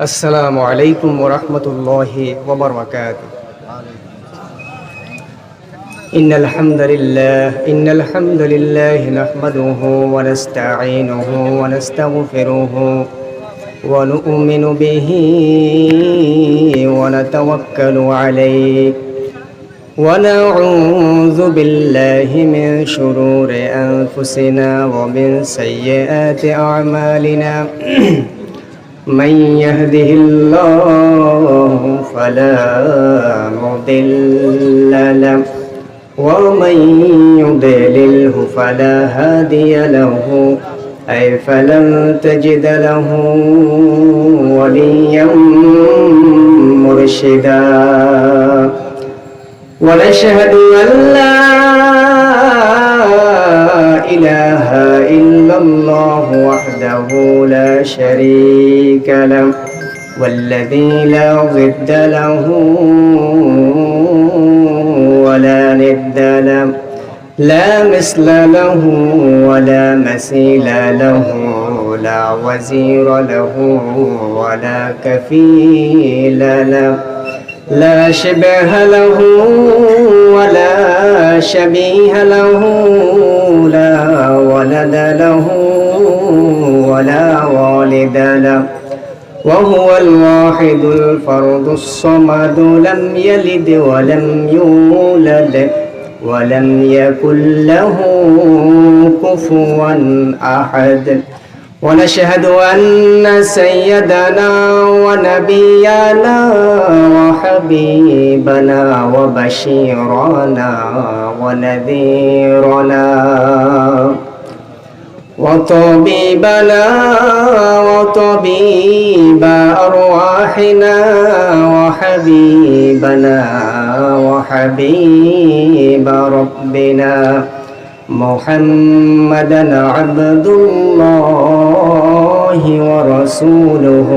السلام عليكم ورحمة الله وبركاته. إن الحمد لله نحمده ونستعينه ونستغفره ونؤمن به ونتوكل عليه ونعوذ بالله من شرور أنفسنا ومن سيئات أعمالنا من يهده الله فلا مضل له ومن يضلله فلا هادي له فلن تجد له وليا مرشدا ونشهد أن لا إله إلا الله وحده لا شريك له والذي لا ضد له ولا ند له لا مثل له ولا مثيل له لا وزير له ولا كفيل له لا شبه له ولا شبيه له لا ولد له ولا والد له وهو الواحد الفرد الصمد لم يلد ولم يولد ولم يكن له كفوا أحد ونشهد أن سيدنا ونبينا وحبيبنا وبشيرنا ونذيرنا وطبيبنا وطبيب أرواحنا وحبيبنا وحبيب ربنا محمدا عبد الله ورسوله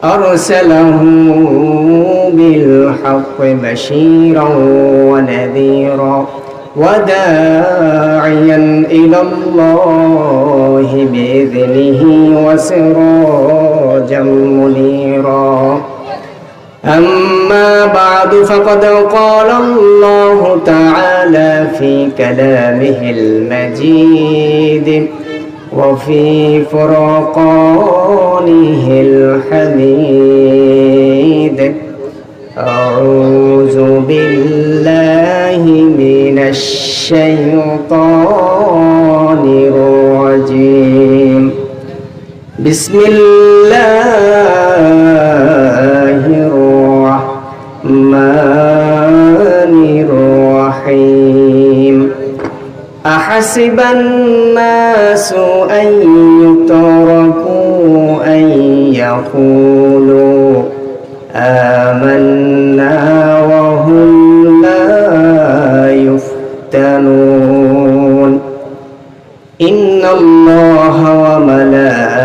أرسله بالحق بشيرا ونذيرا وداعيا إلى الله بإذنه وسراجا منيرا أما بعد فقد قال الله تعالى في كلامه المجيد وفي فرقانه الحميد أعوذ بالله من الشيطان الرجيم بسم الله الرحمن الرحيم أحسب الناس أن يتركوا أن يقولوا آمنا وهم لا يفتنون إن الله وملائكته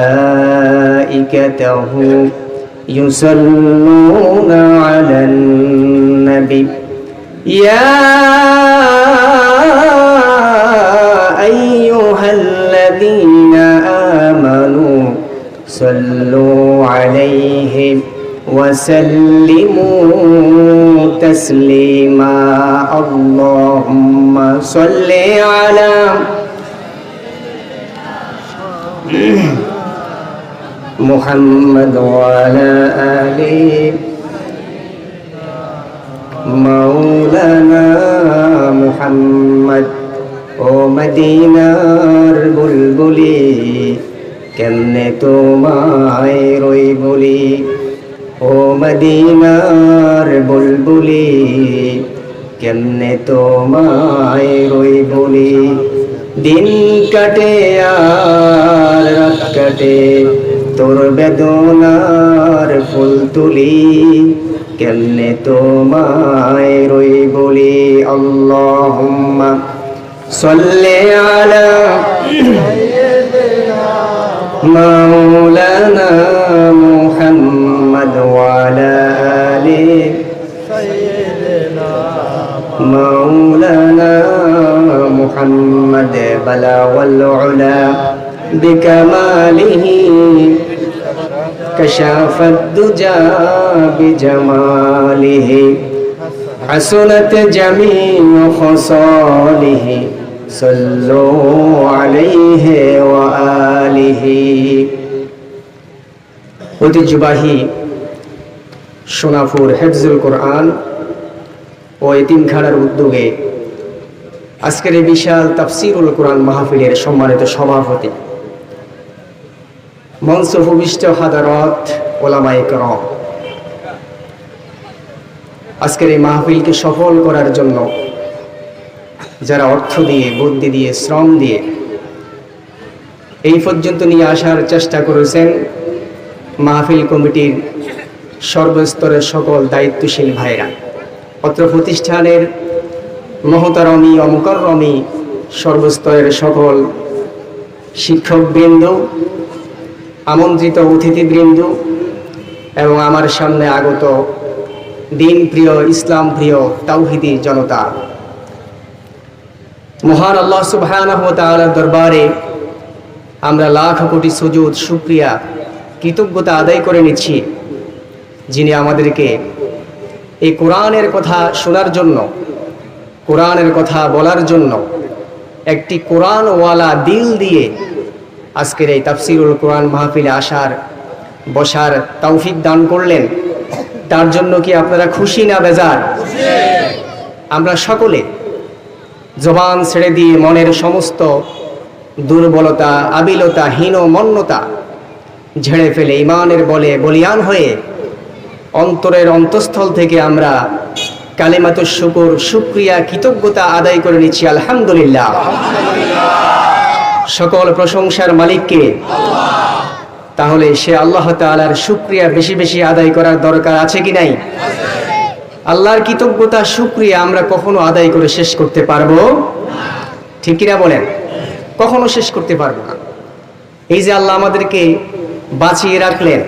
يصلون على النبي يا أيها الذين آمنوا صلوا عليه وسلموا تسليما اللهم صل على محمد وعلى آله مولانا محمد ও মদিনার বুলবুলি কেমনে তোমায় রই বলি ও মদিনার বুলবুলি কেমনে তোমায় রই বলি দিন কাটে আর রাত কাটে তোর বেদনার ফুল তুলি কেমনে তোমায় রই বলি আল্লাহুম্মা সাল্লি আলা মাওলানা মুহাম্মদ ওয়া আলা আলি মাওলানা মুহাম্মদ বালাগাল উলা বিকামালিহি كشف الدجى بجماله حسنت جميع خصاله صلوا عليه وآله ঐতিহ্যবাহী সোনাপুর হেফজুল কোরআন ও এতিমখানার উদ্যোগে আজকের এই বিশাল তাফসীরুল কোরআন মাহফিলের সম্মানিত সভাপতি, মঞ্চ উপবিষ্ট হাদারত ওলামায়ে কেরাম, আজকের এই মাহফিলকে সফল করার জন্য যারা অর্থ দিয়ে, বুদ্ধি দিয়ে, শ্রম দিয়ে এই পর্যন্ত নিয়ে আসার চেষ্টা করেছেন, মাহফিল কমিটির সর্বস্তরের সকল দায়িত্বশীল ভাইরা, অত্র প্রতিষ্ঠানের মহতারমী ও মুকাররমী সর্বস্তরের সকল শিক্ষকবৃন্দ, আমন্ত্রিত অতিথিবৃন্দ এবং আমার সামনে আগত দিন প্রিয়, ইসলাম প্রিয় তাওহীদি জনতা, মহান আল্লাহ সুবহানাহু ওয়া তাআলার দরবারে আমরা লাখ কোটি সুজুদ, শুকরিয়া, কৃতজ্ঞতা আদায় করে নিচ্ছি, যিনি আমাদেরকে এই কোরআনের কথা শোনার জন্য, কোরআনের কথা বলার জন্য একটি কোরআনওয়ালা দিল দিয়ে আজকের এই তাফসীরুল কোরআন মাহফিলে আসার, বসার তৌফিক দান করলেন। তার জন্য কি আপনারা খুশি না বেজার? আমরা সকলে জবান ছেড়ে দিয়ে মনের সমস্ত দুর্বলতা, আবিলতা, হীনমন্যতা ঝেড়ে ফেলে ঈমানের বলে বলিয়ান হয়ে অন্তরের অন্তঃস্থল থেকে আমরা কালিমাতুশ শুকর, শুকরিয়া, কৃতজ্ঞতা আদায় করে নিচ্ছি আলহামদুলিল্লাহ। সকল প্রশংসার মালিককে, তাহলে সে আল্লাহ তাআলার শুকরিয়া বেশি বেশি আদায় করার দরকার আছে কি নাই? আল্লাহর কৃতজ্ঞতা, শুকরিয়া আমরা কখনো আদায় করে শেষ করতে পারবো? ঠিক কিনা বলেন? কখনো শেষ করতে পারবো না। এই যে আল্লাহ আমাদেরকে বাঁচিয়ে রাখলেন,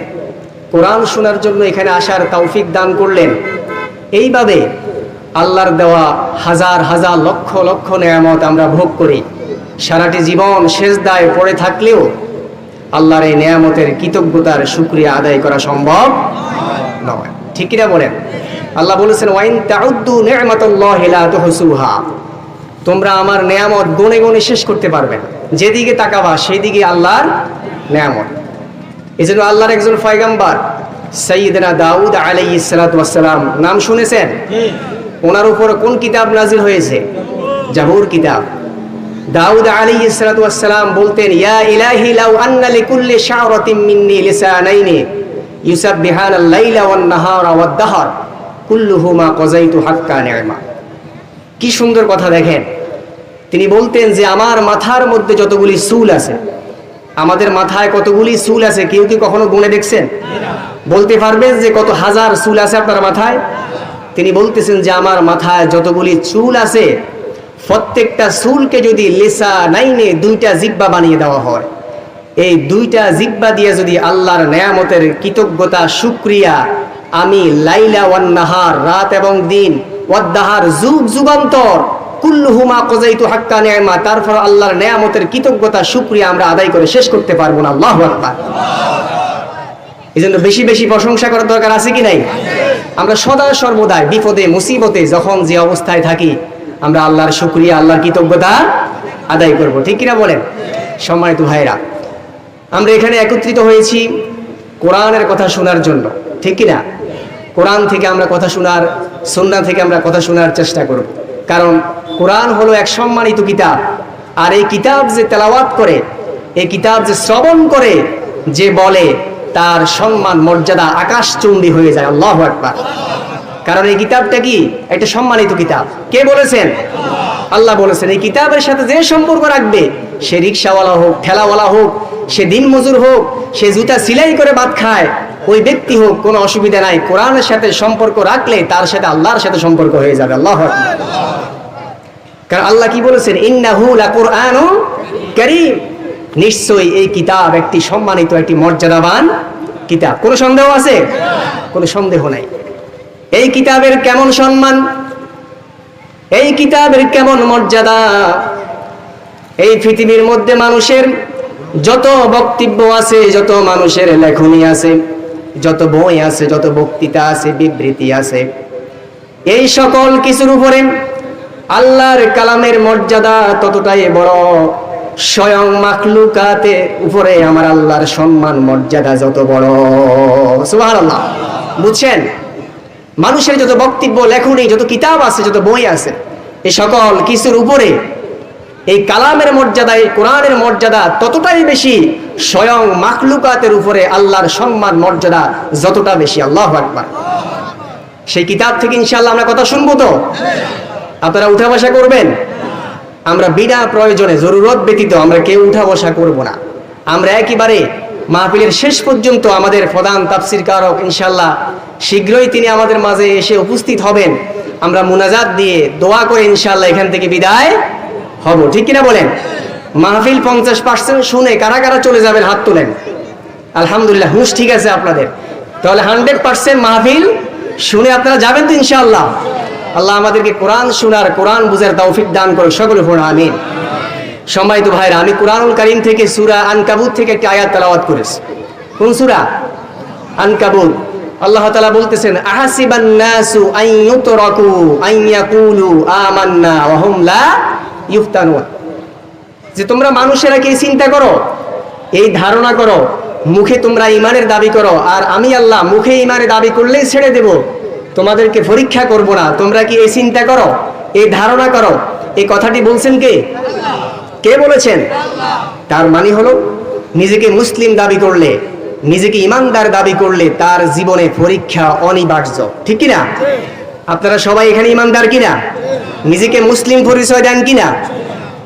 কোরআন শোনার জন্য এখানে আসার তৌফিক দান করলেন, এইভাবে আল্লাহর দেওয়া হাজার হাজার লক্ষ লক্ষ নেয়ামত আমরা ভোগ করি, সারাটি জীবন সেজদায় পড়ে থাকলেও আল্লাহর এই নেয়ামতের কৃতজ্ঞতার শুকরিয়া আদায় করা সম্ভব নয়। ঠিক কিনা বলেন? আল্লাহ বলেছেন, ওয়াইন তাউদ্দু নি'মাতাল্লাহি লা তুহসুহা, তোমরা আমার নেয়ামত গুণে গুণে শেষ করতে পারবে না। যেদিকে তাকাবা সেদিকে আল্লাহর নেয়ামত। এই জন্য আল্লাহর একজন পয়গম্বর সাইয়্যিদনা দাউদ আলাইহিস সালাতু ওয়াস সালাম, নাম শুনেছেন? ওনার উপর কোন কিতাব নাজিল হয়েছে? জাবুর কিতাব। দাউদ আলাইহিস সালাতু ওয়াস সালাম বলতেন, ইয়া ইলাহি লাউ আন্না লিকুল্লি শা'রাতিন মিন্নি লিসানাইনি ইউসাববিহানাল লাইলা ওয়ান নাহারা ওয়াদ দাহর কুল্লুহুমা কাযাইতু হাক্কা নি'মা। কি সুন্দর কথা দেখেন। তিনি বলতেন যে আমার মাথার মধ্যে যতগুলি চুল আছে, আমাদের মাথায় কতগুলি চুল আছে কেউ কি কখনো গুণে দেখছেন? বলতে পারবেন যে কত হাজার চুল আছে আপনার মাথায়? তিনি বলতেছেন যে আমার মাথায় যতগুলি চুল আছে, প্রত্যেকটা চুলকে যদি লিসানাইনে, দুইটা জিহ্বা বানিয়ে দেওয়া হয়, এই দুইটা জিহ্বা দিয়ে যদি আল্লাহর নেয়ামতের কৃতজ্ঞতা, শুকরিয়া আমি লাইলা ওয়ান নাহার, রাত এবং দিন, ওয়াদ দাহার, যুগ যুগান্তর, কুল্লুহুমা কাযাইতু হাক্কা নি'মা, তারপর আল্লাহর নেয়ামতের কৃতজ্ঞতা, শুকরিয়া আমরা আদায় করে শেষ করতে পারবো না। আল্লাহু আকবার। এজন্য বেশি বেশি প্রশংসা করার দরকার আছে কি নাই? আমরা সদা সর্বদাই বিপদে মুসিবতে যখন যে অবস্থায় থাকি আমরা আল্লাহর শুকরিয়া, আল্লাহর কৃতজ্ঞতা আদায় করব। ঠিক কিনা বলেন? সম্মানিত ভাইরা, আমরা এখানে একত্রিত হয়েছি কোরআনের কথা শোনার জন্য। ঠিক কিনা? কোরআন থেকে আমরা কথা শোনার, সুন্নাহ থেকে আমরা কথা শোনার চেষ্টা করব। কারণ কোরআন হলো এক সম্মানিত কিতাব, আর এই কিতাব যে তেলাওয়াত করে, এই কিতাব যে শ্রবণ করে, যে বলে, তার সম্মান মর্যাদা আকাশচুম্বী হয়ে যায়। আল্লাহু আকবার। কারণ এই কিতাবটা কি? একটা সম্মানিত কিতাব। কে বলেছেন? আল্লাহ বলেছেন। এই কিতাবের সাথে যে সম্পর্ক রাখবে, সে রিকশাওয়ালা হোক, ঠেলাওয়ালা হোক, সে দিনমজুর হোক, সে জুতা সিলাই করে ভাত খায়, ওই ব্যক্তি হোক, কোনো অসুবিধা নাই। কোরআনের সাথে সম্পর্ক রাখলে তার সাথে আল্লাহর সাথে সম্পর্ক হয়ে যাবে। আল্লাহু আকবার। কারণ আল্লাহ কি বলেছেন? ইন্নাহু লাকুরআনুন কারীম, নিশ্চয়ই এই কিতাব একটি সম্মানিত, একটি মর্যাদাবান কিতাব। কোনো সন্দেহ আছে? কোনো সন্দেহ নাই। এই কিতাবের কেমন সম্মান, এই কিতাবের কেমন মর্যাদা, এই পৃথিবীর মধ্যে মানুষের যত বক্তব্য আছে, যত মানুষের লেখনী আছে, যত বই আছে, যত বক্তৃতা আছে, বিবৃতি আছে, এই সকল কিছুর উপরে আল্লাহর কালামের মর্যাদা ততটাই বড়। স্বয়ং মাখলুকাতের উপরে আমার আল্লাহর সম্মান মর্যাদা যত বড়। সুবহানাল্লাহ। বুঝছেন? মানুষের যত বক্তব্য, লেখনী, যত কিতাব আছে, যত বই আছে, এই সকল কিছুর উপরে এই কালামের মর্যাদা, এই কোরআনের মর্যাদা ততটাই বেশি। স্বয়ং মাখলুকাতের উপরে আল্লাহর সম্মান মর্যাদা যতটা বেশি। আল্লাহু আকবার। সেই কিতাব থেকে ইনশাআল্লাহ আমরা কথা শুনবো তো? আপনারা উঠা বসা করবেন? আমরা বিনা প্রয়োজনে, জরুরত ব্যতীত আমরা কেউ উঠা বসা করব না। আমরা একেবারে মাহফিলের শেষ পর্যন্ত আমাদের প্রধান তাফসীর কারক ইনশাআল্লাহ শীঘ্রই তিনি আমাদের মাঝে এসে উপস্থিত হবেন। আমরা মুনাজাত দিয়ে দোয়া করে ইনশাআল্লাহ এখান থেকে বিদায় হব। ঠিক কিনা বলেন? মাহফিল 50% শুনে কারা কারা চলে যাবেন হাত তোলেন। আলহামদুলিল্লাহ, হুঁশ ঠিক আছে আপনাদের। তাহলে 100% মাহফিল শুনে আপনারা যাবেন তো ইনশাআল্লাহ? আল্লাহ আমাদেরকে কোরআন শোনার, কোরআন বুঝার তৌফিক দান করে সকলে পড়ুন আমিন। সম্মানিত ভাইরা, আমি কোরআনুল কারীম থেকে সূরা আনকাবুত থেকে একটা আয়াত তেলাওয়াত করেছি। কোন সূরা? আনকাবুত। আল্লাহ তাআলা বলতেছেন, আহাসিবান নাসু আন ইউতরাকু আন ইয়াকুলু আমান্না ওয়া হুম লা ইফতানুন। যে তোমরা মানুষেরা কি চিন্তা করো, এই ধারণা করো, মুখে তোমরা ঈমানের দাবি করো আর আমি আল্লাহ মুখে ঈমানের দাবি করলেই ছেড়ে দেব, তোমাদেরকে পরীক্ষা করব না। তোমরা কি এই চিন্তা করো, এই ধারণা করো? এই কথাটি বলছেন কে? কে বলেছেন? তার মানে হলো নিজেকে মুসলিম দাবি করলে, নিজেকে ইমানদার দাবি করলে তার জীবনে পরীক্ষা অনিবার্য। ঠিক কিনা? আপনারা সবাই এখানে ইমানদার কিনা? নিজেকে মুসলিম পরিচয় দেন কিনা?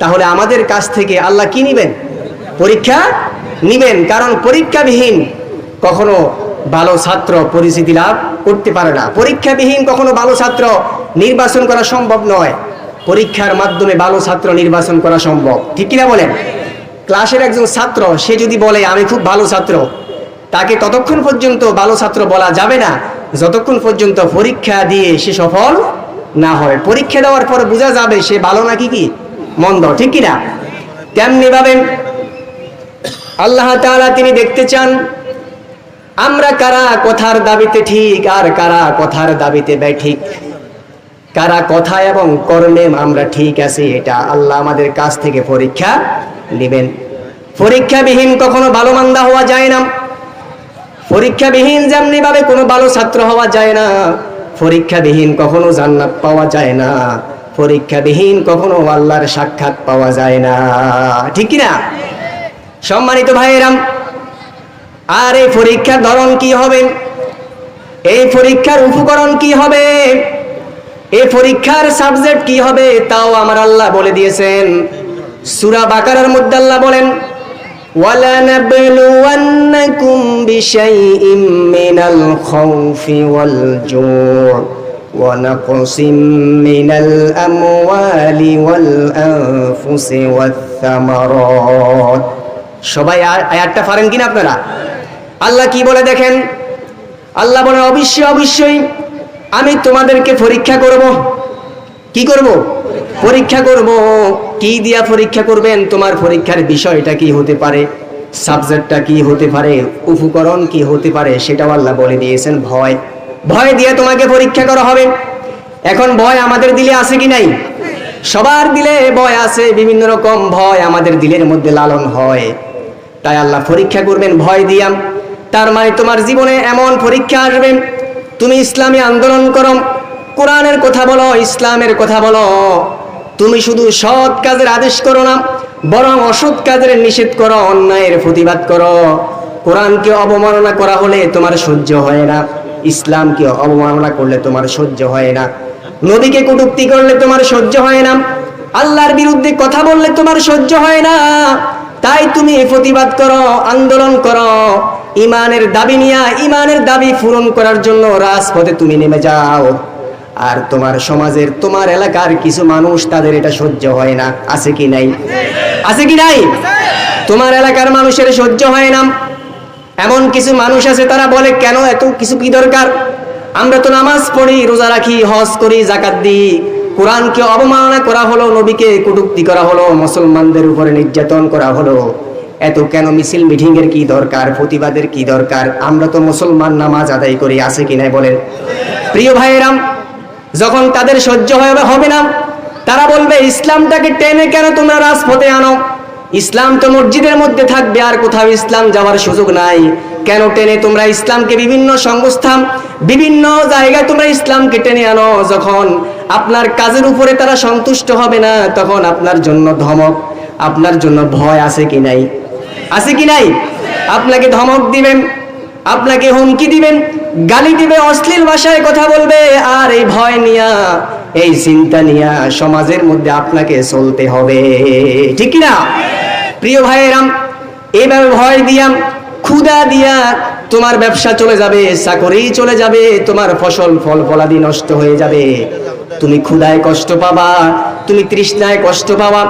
তাহলে আমাদের কাছ থেকে আল্লাহ কি নিবেন? পরীক্ষা নিবেন। কারণ পরীক্ষাবিহীন কখনো ভালো ছাত্র পরিচিতি লাভ করতে পারে না। পরীক্ষাবিহীন কখনো ভালো ছাত্র নির্বাচন করা সম্ভব নয়। পরীক্ষার মাধ্যমে ভালো ছাত্র নির্বাচন করা সম্ভব। ঠিক কিনা বলেন? ক্লাসের একজন ছাত্র সে যদি বলে আমি খুব ভালো ছাত্র, তাকে ততক্ষণ পর্যন্ত ভালো ছাত্র বলা যাবে না যতক্ষণ পর্যন্ত পরীক্ষা দিয়ে সে সফল না হয়। পরীক্ষা দেওয়ার পর বোঝা যাবে সে ভালো নাকি কি মন্দ। ঠিক কিনা? তেমনি ভাবে আল্লাহ তাআলা তিনি দেখতে চান আমরা কারা কথার দাবিতে ঠিক আর কারা কথার দাবিতে বেঠিক, কারা কথা এবং কর্মে আমরা ঠিক আছি, এটা আল্লাহ আমাদের কাছ থেকে পরীক্ষা নেবেন। পরীক্ষাবিহীন কখনো ভালো মান্দা হওয়া যায় না। পরীক্ষাবিহীন যেমনি ভাবে কোনো ভালো ছাত্র হওয়া যায় না, পরীক্ষাবিহীন কখনো জান্নাত পাওয়া যায় না, পরীক্ষাবিহীন কখনো আল্লাহর সাক্ষাৎ পাওয়া যায় না। ঠিক কিনা? সম্মানিত ভাইয়েরাম, আর এই পরীক্ষার ধরন কি হবে, এই পরীক্ষার উপকরণ কি হবে, এই পরীক্ষার সাবজেক্ট কি হবে, তাও আমার আল্লাহ বলে দিয়েছেন। সূরা বাকারার মধ্যে আল্লাহ বলেন, ওয়ালা নাবলুওয়ান্নাকুম বিশাইইম মিনাল খাউফি ওয়াল জু'i ওয়া নাকসিম মিনাল আমওয়ালি ওয়াল আনফুসি ওয়াত থামারাত। সবাই আয়াতটা পারেন কিনা আপনারা? আল্লাহ কি বলে দেখেন, আল্লাহ বলেন অবশ্যই অবশ্যই আমি তোমাদেরকে পরীক্ষা করব। কি করব? পরীক্ষা করব। কি দিয়া পরীক্ষা করবেন? তোমার পরীক্ষার বিষয়টা কি হতে পারে, সাবজেক্টটা কি হতে পারে, উপকরণ কি হতে পারে, সেটাও আল্লাহ বলে দিয়েছেন। ভয়, ভয় দিয়ে তোমাকে পরীক্ষা করা হবে। এখন ভয় আমাদের দিলে আছে কি নাই? সবার দিলে ভয় আছে। বিভিন্ন রকম ভয় আমাদের দিলের মধ্যে লালন হয়। তাই আল্লাহ পরীক্ষা করবেন ভয় দিয়া। তার মানে তোমার জীবনে এমন পরীক্ষা আসবে, তুমি ইসলামী আন্দোলন করো, কোরআনের কথা বলো, ইসলামের কথা বলো, তুমি শুধু সৎ কাজের আদেশ করো না, বরং অসৎ কাজের নিষেধ করো, অন্যায়ের প্রতিবাদ করো। কোরআনকে অবমাননা করা হলে তোমার সহ্য হয় না, ইসলামকে অবমাননা করলে তোমার সহ্য হয় না, নবীকে কটূক্তি করলে তোমার সহ্য হয় না, আল্লাহর বিরুদ্ধে কথা বললে তোমার সহ্য হয় না। তাই তুমি প্রতিবাদ করো, আন্দোলন করো, ইমানের দাবি নিয়ে ইমানের দাবি পূরণ করার জন্য রাজপথে তুমি নেমে যাও। আর তোমার সমাজের, তোমার এলাকার কিছু মানুষ, তাদের এটা সহ্য হয় না। আছে কি নাই? আছে কি নাই? তোমার এলাকার মানুষের সহ্য হয় না। এমন কিছু মানুষ আছে, তারা বলে কেন এত কিছু কি দরকার? আমরা তো নামাজ পড়ি, রোজা রাখি, হজ করি, যাকাত দিই, কোরআনকে অবমাননা করা হলো, নবীকে কটূক্তি করা হলো, মুসলমানদের উপরে নির্যাতন করা হলো, এত কেন মিছিল মিটিং এর কি দরকার, প্রতিবাদের কি দরকার? আমরা তো মুসলমান, নামাজ আদায় করি, আছে কি নাই বলেন? প্রিয় ভাইয়েরাম, যখন তাদের সহ্য হবে না, তারা বলবে ইসলামটাকে টেনে কেন তোমরা রাজপথে আনো? ইসলাম তো মসজিদের মধ্যে থাকবে, আর কোথাও ইসলাম যাওয়ার সুযোগ নাই। কেন টেনে তোমরা ইসলামকে বিভিন্ন সংস্থান, বিভিন্ন জায়গায় তোমরা ইসলামকে টেনে আনো? যখন আপনার কাজের উপরে তারা সন্তুষ্ট হবে না, তখন আপনার জন্য ধমক, আপনার জন্য ভয় আছে কি নাই? আছে কি নাই? আপনাকে ধমক দিবেন, আপনাকে হুমকি দিবেন, গালি দিবে, অশ্লীল ভাষায় কথা বলবে, আর এই ভয় নিয়া, এই চিন্তা নিয়া সমাজের মধ্যে আপনাকে চলতে হবে, ঠিক কি না? প্রিয় ভাইয়েরাম, এইভাবে ভয় দিয়া, ক্ষুধা দিয়া তোমার ব্যবসা চলে যাবে, চাকরি চলে যাবে, তোমার ফসল ফল ফলাদি নষ্ট হয়ে যাবে, তুমি ক্ষুধায় কষ্ট পাবা, তুমি তৃষ্ণায় কষ্ট পাবা,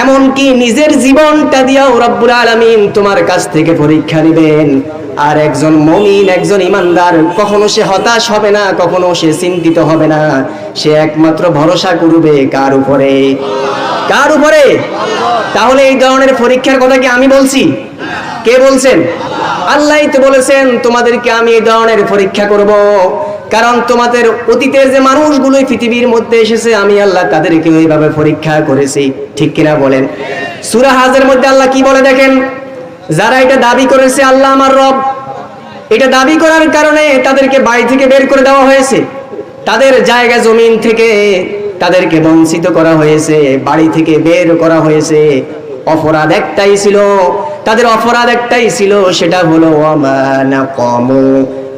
এমনকি নিজের জীবনটা দিয়াও রব্বুল আলামিন তোমার কাছ থেকে পরীক্ষা নেবেন। আর একজন মুমিন, একজন ইমানদার কখনো সে হতাশ হবে না, কখনো সে চিন্তিত হবে না, সে একমাত্র ভরসা করবে কার উপরে? কার উপরে? তাহলে এই ধরনের পরীক্ষার কথা কি আমি বলছি? কে বলছেন? আল্লাহই তো বলেছেন তোমাদেরকে আমি এই ধরনের পরীক্ষা করব, কারণ তোমাদের অতীতের যে মানুষগুলো পৃথিবীর মধ্যে এসেছে, আমি আল্লাহ তাদেরকে ওইভাবে পরীক্ষা করেছি, ঠিক কিনা বলেন? সূরা হাজের মধ্যে আল্লাহ কি বলে দেখেন, যারা এটা দাবি করেছে আল্লাহ আমার রব, এটা দাবি করার কারণে তাদেরকে বাড়ি থেকে বের করে দেওয়া হয়েছে, তাদের জায়গা জমিন থেকে তাদেরকে বঞ্চিত করা হয়েছে, বাড়ি থেকে বের করা হয়েছে। অপরাধ একটাই ছিল, তাদের অপরাধ একটাই ছিল, সেটা হলো ওয়ামা নাকামু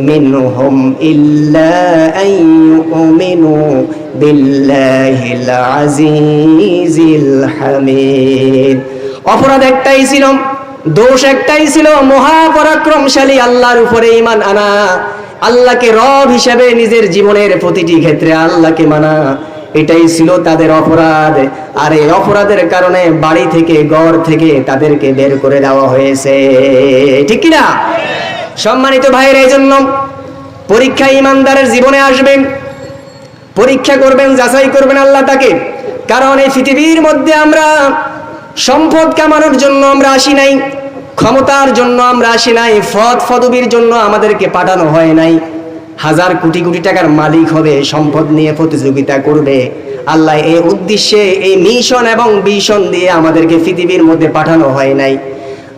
মিনহুম ইল্লা আইয়ুমিনু বিল্লাহিল আজিজিল হামিদ। অপরাধ একটাই ছিল, দোষ একটাই ছিল, মহাপরাক্রমশালী আল্লাহর উপরে ঈমান আনা, আল্লাহকে রব হিসেবে নিজের জীবনের প্রতিটি ক্ষেত্রে আল্লাহকে মানা, এটাই ছিল তাদের অপরাধ। আর এই অপরাধের কারণে বাড়ি থেকে, ঘর থেকে তাদেরকে বের করে দেওয়া হয়েছে, ঠিক কিনা? সম্মানিত ভাইয়েরা, এই জন্য পরীক্ষা ইমানদারের জীবনে আসবেন, পরীক্ষা করবেন, যাচাই করবেন আল্লাহ তাকে। কারণ এই পৃথিবীর মধ্যে আমরা সম্পদ কামানোর জন্য আমরা আসি নাই, ক্ষমতার জন্য আমরা আসি নাই, পদ পদবীর জন্য আমাদেরকে পাঠানো হয় নাই। হাজার কোটি কোটি টাকার মালিক হবে, সম্পদ নিয়ে প্রতিযোগিতা করবে, আল্লাহ এই উদ্দেশ্যে, এই মিশন এবং ভিশন দিয়ে আমাদেরকে পৃথিবীর মধ্যে পাঠানো হয় নাই।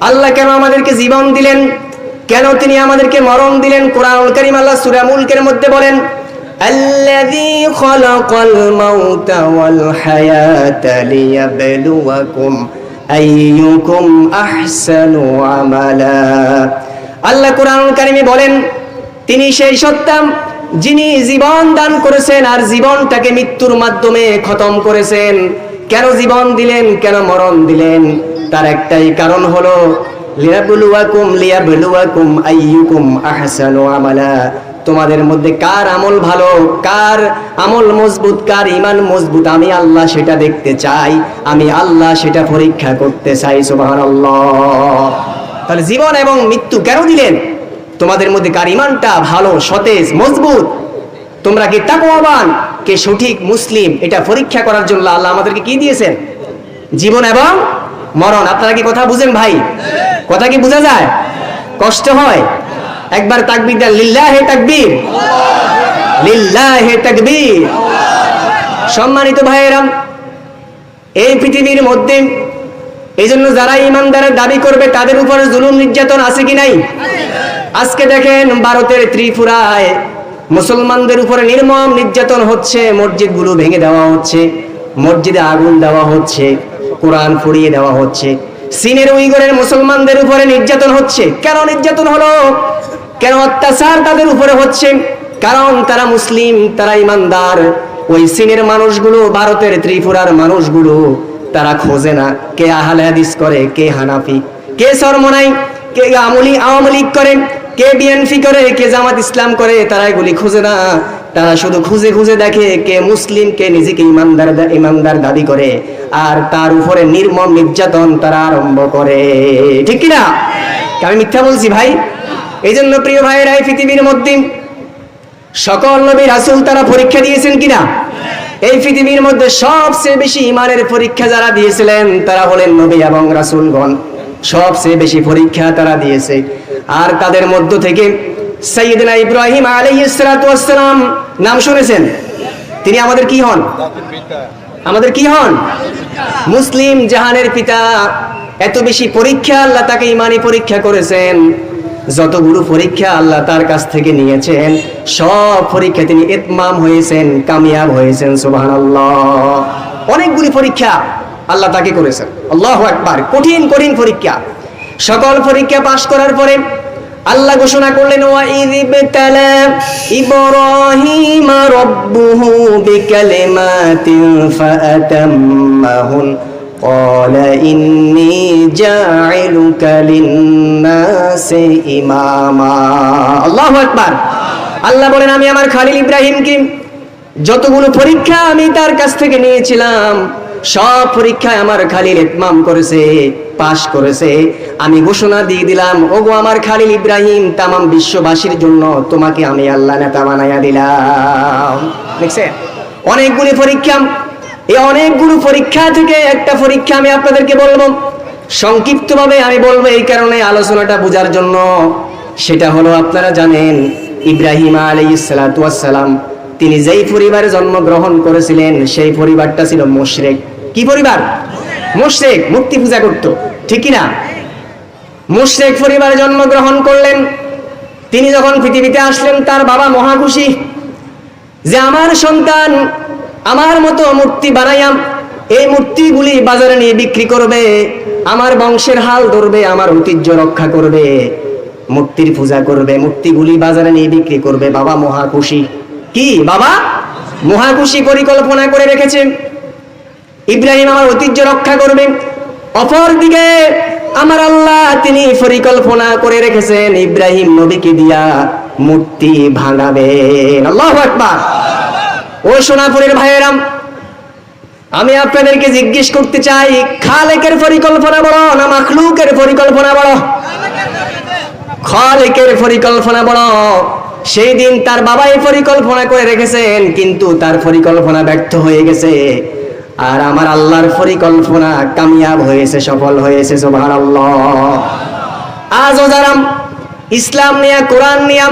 আল্লাহ কেন আমাদেরকে জীবন দিলেন, কেন তিনি আমাদেরকে মরণ দিলেন? কোরআনুল কারীম আল্লাহ সূরা মুলকের মধ্যে বলেন, আল্লাযী খালাকাল মাউতা ওয়াল হায়াতা লিয়াবলুয়াকুম আইয়ুকুম আহসানু আমালা। আল্লাহ কোরআনুল কারীমে বলেন, তিনি সেই সত্তা যিনি জীবন দান করেছেন আর জীবনটাকে মৃত্যুর মাধ্যমে খতম করেছেন। কেন জীবন দিলেন, কেন মরণ দিলেন? তার একটাই কারণ হলো লিয়াবলুয়াকুম আইয়ুকুম আহসানু আমালা। তোমাদের মধ্যে কার আমল ভালো, কার আমল মজবুত, কার ঈমান মজবুত, আমি আল্লাহ সেটা দেখতে চাই, আমি আল্লাহ সেটা পরীক্ষা করতে চাই। সুবহানাল্লাহ। তাহলে জীবন এবং মৃত্যু কেন দিলেন? তোমাদের মধ্যে কার ঈমানটা ভালো, সতেজ, মজবুত, তোমরা কি তাকওয়াবান, কে সঠিক মুসলিম, এটা পরীক্ষা করার জন্য আল্লাহ আমাদেরকে কি দিয়েছেন? জীবন এবং মরণ। আপনারা কি কথা বুঝেন ভাই? কথা কি বোঝা যায়? কষ্ট হয়? একবার তাকবীর দেন, লিল্লাহে তাকবীর, লিল্লাহে তাকবীর। সম্মানিত ভাইয়েরা, এই পৃথিবীর মধ্যে এই জন্য যারা ইমানদারের দাবি করবে তাদের উপরে জুলুম নির্যাতন আছে কি নাই? আজকে দেখেন ভারতের ত্রিপুরায় মুসলমানদের উপরে নির্মম নির্যাতন হচ্ছে, মসজিদগুলো ভেঙে দেওয়া হচ্ছে, মসজিদে আগুন দেওয়া হচ্ছে, কোরআন পুড়িয়ে দেওয়া হচ্ছে। চীনের উইগরের মুসলমানদের উপরে নির্যাতন হচ্ছে। কেন নির্যাতন হলো, কেন অত্যাচার তাদের উপরে হচ্ছে? কারণ তারা মুসলিম, তারা ইমানদার। ওই চীনের মানুষগুলো, ভারতের ত্রিপুরার মানুষগুলো, তারা খোঁজে না কে আহলে হাদিস করে, কে হানাফি, কে চরমনাই, কে আওয়ামী লীগ করে, কে বিএনপি করে, কে জামাত ইসলাম করে। তারা এগুলি খোঁজে না, তারা শুধু খুঁজে খুঁজে দেখে কে মুসলিম, কে নিজেকে ইমানদার দাবি করে, আর তার উপরে নির্মম নির্যাতন তারা আরম্ভ করে, ঠিক কিনা? আমি মিথ্যা বলছি ভাই? এই জন্য প্রিয় ভাইয়েরা, এই পৃথিবীর মধ্যে সকল নবী রাসূল তারা পরীক্ষা দিয়েছেন কিনা? এই পৃথিবীর মধ্যে সবচেয়ে বেশি ইমানের পরীক্ষা যারা দিয়েছিলেন তারা হলেন নবী এবং রাসূলগণ। সবচেয়ে বেশি পরীক্ষা তারা দিয়েছে। আর তাদের মধ্য থেকে সাইয়েদনা ইব্রাহিম আলাইহিস সালাতু ওয়াস সালাম নাম শুনেছেন? তিনি আমাদের কি হন? আমাদের কি হন? মুসলিম জাহানের পিতা। এত বেশি পরীক্ষা আল্লাহ তাকে ঈমানি পরীক্ষা করেছেন। যতগুলো পরীক্ষা আল্লাহ তার কাছ থেকে নিয়েছেন সব পরীক্ষা তিনি ইতমাম হয়েছেন, কামিয়াব হয়েছেন। সুবহানাল্লাহ। অনেকগুলি পরীক্ষা আল্লাহ তাকে করেছেন। আল্লাহু আকবার। কঠিন কঠিন পরীক্ষা। সকল পরীক্ষা পাশ করার পরে আল্লাহ ঘোষণা করলেন, ওয়া ইযিবতালা ইব্রাহিমা রাব্বুহু বিকালিমাতিন ফাআতাম্মাহুন ক্বালা ইন্নী জাইলুকা লিন-নাসি ইমামা। আল্লাহু আকবার। আল্লাহ বলেন, আমি আমার খলিল ইব্রাহিমকে যতগুলো পরীক্ষা আমি তার কাছ থেকে নিয়েছিলাম সব পরীক্ষায় আমার খলিল ইতমাম করেছে, পাশ করেছে। আমি ঘোষণা দিয়ে দিলাম, ওগো আমার খলিল ইব্রাহিম, তামাম বিশ্ববাসীর জন্য তোমাকে আমি আল্লাহ নেতা বানাইয়া দিলাম। দেখছেন অনেকগুলি পরীক্ষা। এই অনেকগুলো পরীক্ষা থেকে একটা পরীক্ষা আমি আপনাদেরকে বলবো, সংক্ষিপ্তভাবে আমি বলবো এই কারণে আলোচনাটা বোঝার জন্য। সেটা হলো, আপনারা জানেন ইব্রাহিম আলাইহিস সালাতু ওয়াস সালাম তিনি যেই পরিবারে জন্মগ্রহণ করেছিলেন সেই পরিবারটা ছিল মুশরিক। কি পরিবার? মুশরিক, মূর্তি পূজা করত, ঠিক কি না? মুশরিক পরিবারে জন্মগ্রহণ করলেন। তিনি যখন পৃথিবীতে আসলেন তার বাবা মহা খুশি যে আমার সন্তান আমার মতো মূর্তি বানাইয়া এই মূর্তিগুলি বাজারে নিয়ে বিক্রি করবে, আমার বংশের হাল ধরবে, আমার ঐতিহ্য রক্ষা করবে, মূর্তির পূজা করবে, মূর্তিগুলি বাজারে নিয়ে বিক্রি করবে। বাবা মহা খুশি। কি বাবা মহা খুশি, পরিকল্পনা করে রেখেছে ইব্রাহিম আমার ঐতিহ্য রক্ষা করবে। অপরদিকে আমার আল্লাহ তিনি পরিকল্পনা করে রেখেছেন ইব্রাহিম নবীকে দিয়া মূর্তি ভাঙাবেন। আল্লাহু আকবার। ও সোনাপুরের ভাইয়েরাম, আমি আপনাদেরকে জিজ্ঞেস করতে চাই, খালেকের পরিকল্পনা বড় না মাখলুকের পরিকল্পনা বড়? খালেকের পরিকল্পনা বড়। সেই দিন তার বাবা এই পরিকল্পনা করে রেখেছেন, কিন্তু তার পরিকল্পনা ব্যর্থ হয়ে গেছে। আর আমার আল্লাহর পরিকল্পনা কামিয়াব হয়েছে, সফল হয়েছে। সুবহানাল্লাহ। আজও যারা ইসলাম নিয়ে, কোরআন নিয়ে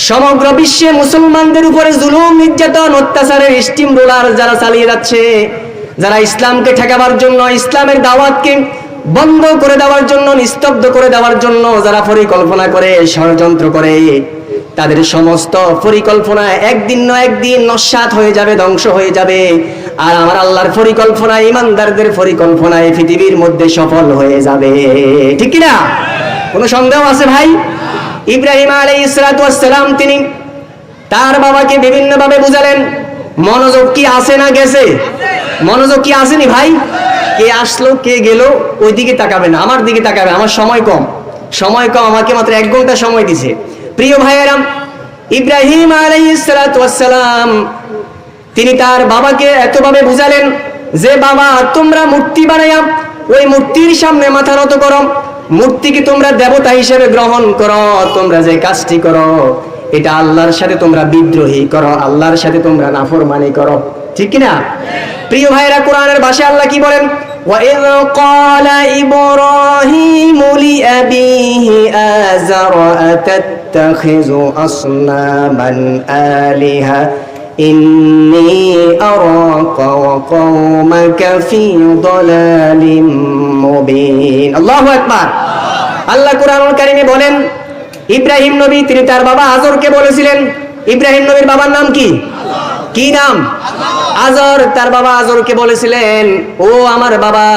সমগ্র বিশ্বে মুসলমানদের উপরে জুলুম, নির্যাতন, অত্যাচারের স্টিম রোলার যারা চালিয়ে যাচ্ছে, যারা ইসলামকে ঠেকাবার জন্য, ইসলামের দাওয়াতকে বন্ধ করে দেওয়ার জন্য, নিস্তব্ধ করে দেওয়ার জন্য যারা পরিকল্পনা করে, ষড়যন্ত্র করে, তাদের সমস্ত পরিকল্পনা একদিন না একদিন নস্যাৎ হয়ে যাবে, ধ্বংস হয়ে যাবে। আর আমার আল্লাহর পরিকল্পনা, ইমানদারদের পরিকল্পনা এই পৃথিবীর মধ্যে সফল হয়ে যাবে। ঠিক কি না? কোনো সন্দেহ আছে ভাই? ইব্রাহিম আলাইহিস সালাতু ওয়াস সালাম তিনি তার বাবাকে বিভিন্ন ভাবে বুঝালেন। মনোযোগ কি আছে না গেছে? মনোযোগ কি আসেনি ভাই? কে আসলো কে গেল ওই দিকে তাকাবে না, আমার দিকে তাকাবে। আমার সময় কম, আমাকে মাত্র 1 ঘন্টা সময় দিছে। প্রিয় ভাইয়েরা, ইব্রাহিম আলাইহিস সালাতু ওয়াস সালাম তিনি তার বাবাকে এতভাবে বুঝালেন যে বাবা, তোমরা মূর্তি বানায়া ওই মূর্তির সামনে মাথা নত করো, মূর্তিকে তোমরা দেবতা হিসেবে গ্রহণ করো, তোমরা যে কাজটি করো এটা আল্লাহর সাথে তোমরা বিদ্রোহী করো, আল্লাহর সাথে তোমরা নাফরমানি করো। ঠিক কি না? প্রিয় ভাইরা, কোরআনের ভাষায় আল্লাহ কি বলেন? وَإِذْ قَالَ إِبْرَاهِيمُ لِأَبِيهِ آزَرَ أَتَتَّخِذُ أَصْنَامًا آلِهَةً إِنِّي أَرَاكَ وَقَوْمَكَ فِي ضَلَالٍ مُبِينٍ। আল্লাহু আকবার। আল্লাহ কোরআনুল কারীমে বলেন, ইব্রাহিম নবী তিনি তার বাবা আজরকে বলেছিলেন। ইব্রাহিম নবীর বাবার নাম কি? কি নাম? আজর। তার বাবা আজরকে বলেছিলেন, ও আমার বাবা,